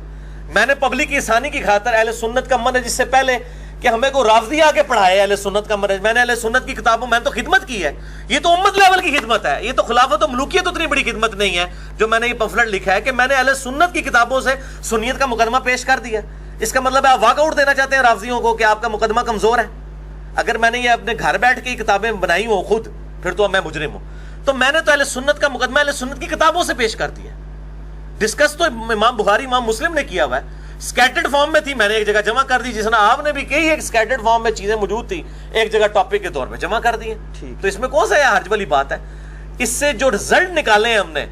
میں نے پبلک کی آسانی کی خاطر اہل سنت کا منہج, جس سے پہلے کہ ہمیں کو رافضی آگے پڑھائے اہل سنت کا منہج, میں نے اہل سنت کی کتابوں میں تو خدمت کی ہے, یہ تو امت لیول کی خدمت ہے, یہ تو خلافت و ملوکیت اتنی بڑی خدمت نہیں ہے جو میں نے یہ پمفلٹ لکھا ہے کہ میں نے اہل سنت کی کتابوں سے سنیت کا مقدمہ پیش کر دیا. اس کا مطلب ہے آپ واک آؤٹ دینا چاہتے ہیں رافضیوں کو کہ آپ کا مقدمہ کمزور ہے. اگر میں نے یہ اپنے گھر بیٹھ کے یہ کتابیں بنائی ہوں خود, پھر تو میں مجرم ہوں. تو میں نے تو اہل سنت کا مقدمہ اہل سنت کی کتابوں سے پیش کر دیا. ڈسکس تو امام بخاری امام مسلم نے کیا ہوا ہے, سکیٹرڈ فارم میں تھی, میں نے ایک جگہ جمع کر دی, جس طرح آپ نے بھی کئی ایک سکیٹرڈ فارم میں چیزیں موجود تھی ایک جگہ ٹاپک کے طور پہ جمع کر دی. تو اس میں کون سا حرج والی بات ہے؟ اس سے جو رزلٹ نکالے ہیں ہم نے,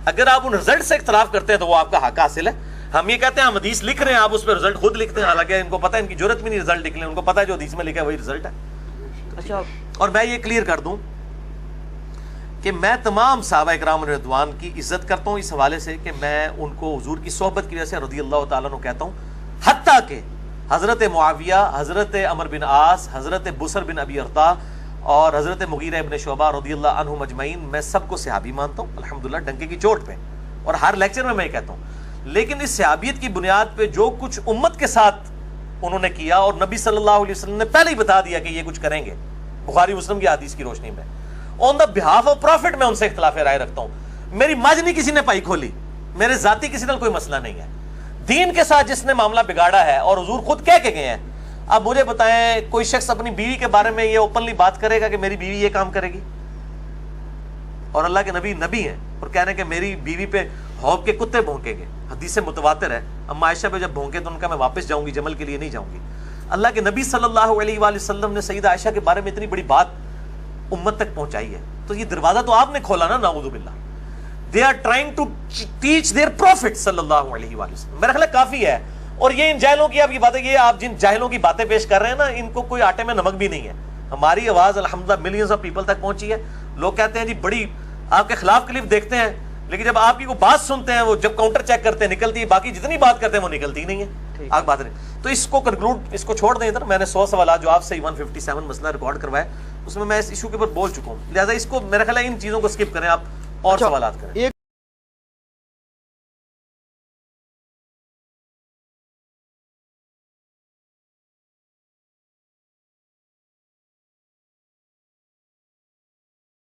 اگر آپ ان رزلٹ سے اختلاف کرتے ہیں تو وہ آپ کا حق حاصل ہے. ہم یہ کہتے ہیں ہم حدیث لکھ رہے ہیں, آپ اس پہ رزلٹ خود لکھتے ہیں, حالانکہ ان کو پتہ ہے ان کی ضرورت بھی نہیں رزلٹ لکھنے, ان کو پتہ ہے جو حدیث میں لکھا ہے وہی رزلٹ ہے. اچھا, اور میں یہ کلیئر کر دوں کہ میں تمام صحابہ اکرام رضوان کی عزت کرتا ہوں اس حوالے سے کہ میں ان کو حضور کی صحبت کی وجہ سے رضی اللہ تعالیٰ عنہ کہتا ہوں, حتیٰ کہ حضرت معاویہ, حضرت عمر بن عاص, حضرت بصر بن ابی ارطا اور حضرت مغیرہ ابن شعبہ رضی اللہ عنہم اجمعین, میں سب کو صحابی مانتا ہوں الحمدللہ ڈنکے کی چوٹ پہ, اور ہر لیکچر میں یہ کہتا ہوں. لیکن اس صحابیت کی بنیاد پہ جو کچھ امت کے ساتھ انہوں نے کیا, اور نبی صلی اللہ علیہ وسلم نے پہلے ہی بتا دیا کہ یہ کچھ کریں گے بخاری مسلم کی حدیث کی روشنی میں, آن دا بہاف آف پروفٹ میں ان سے اختلاف رائے رکھتا ہوں. میری مجھ نہیں کسی نے پائی کھولی, میرے ذاتی کسی نے کوئی مسئلہ نہیں ہے. دین کے ساتھ جس نے معاملہ بگاڑا ہے, اور حضور خود کہہ کے گئے ہیں, اب مجھے بتائیں کوئی شخص اپنی بیوی کے بارے میں یہ اوپنلی بات کرے گا کہ میری بیوی یہ کام کرے گی, اور اللہ کے نبی نبی ہیں اور کہہ رہے ہیں کہ میری بیوی پہ حوض کے کتے بھونکیں گے, حدیث متواتر ہے, اما عائشہ پہ جب بھونکے تو ان کا میں واپس جاؤں گی, جمل کے لیے نہیں جاؤں گی. اللہ کے نبی صلی اللہ علیہ وآلہ وسلم نے سیدہ عائشہ کے بارے میں اتنی بڑی بات امت تک پہنچائی ہے, تو یہ دروازہ تو آپ نے کھولا نا, نعوذ باللہ. They are trying to teach their prophet صلی اللہ علیہ وآلہ وسلم, میرا خیال ہے کافی ہے. اور یہ ان جاہلوں کی آپ کی باتیں, یہ آپ جن جاہلوں کی باتیں پیش کر رہے ہیں نا, ان کو کوئی آٹے میں نمک بھی نہیں ہے. ہماری آواز الحمدللہ ملینز آف پیپل تک پہنچی ہے. لوگ کہتے ہیں جی بڑی آپ کے خلاف کلپ دیکھتے ہیں, لیکن جب آپ کی کوئی بات سنتے ہیں وہ جب کاؤنٹر چیک کرتے ہیں نکلتی ہے, باقی جتنی بات کرتے ہیں وہ نکلتی ہی نہیں ہے. آپ بات نہیں, تو اس کو کنکلوڈ, اس کو چھوڑ دیں ادھر. میں نے 100 سوالات جو آپ سے 157 مسئلہ ریکارڈ کروائے, اس میں اس ایشو کے اوپر بول چکا ہوں, لہٰذا اس کو میرا خیال ہے ان چیزوں کو اسکپ کریں آپ اور سوالات کریں.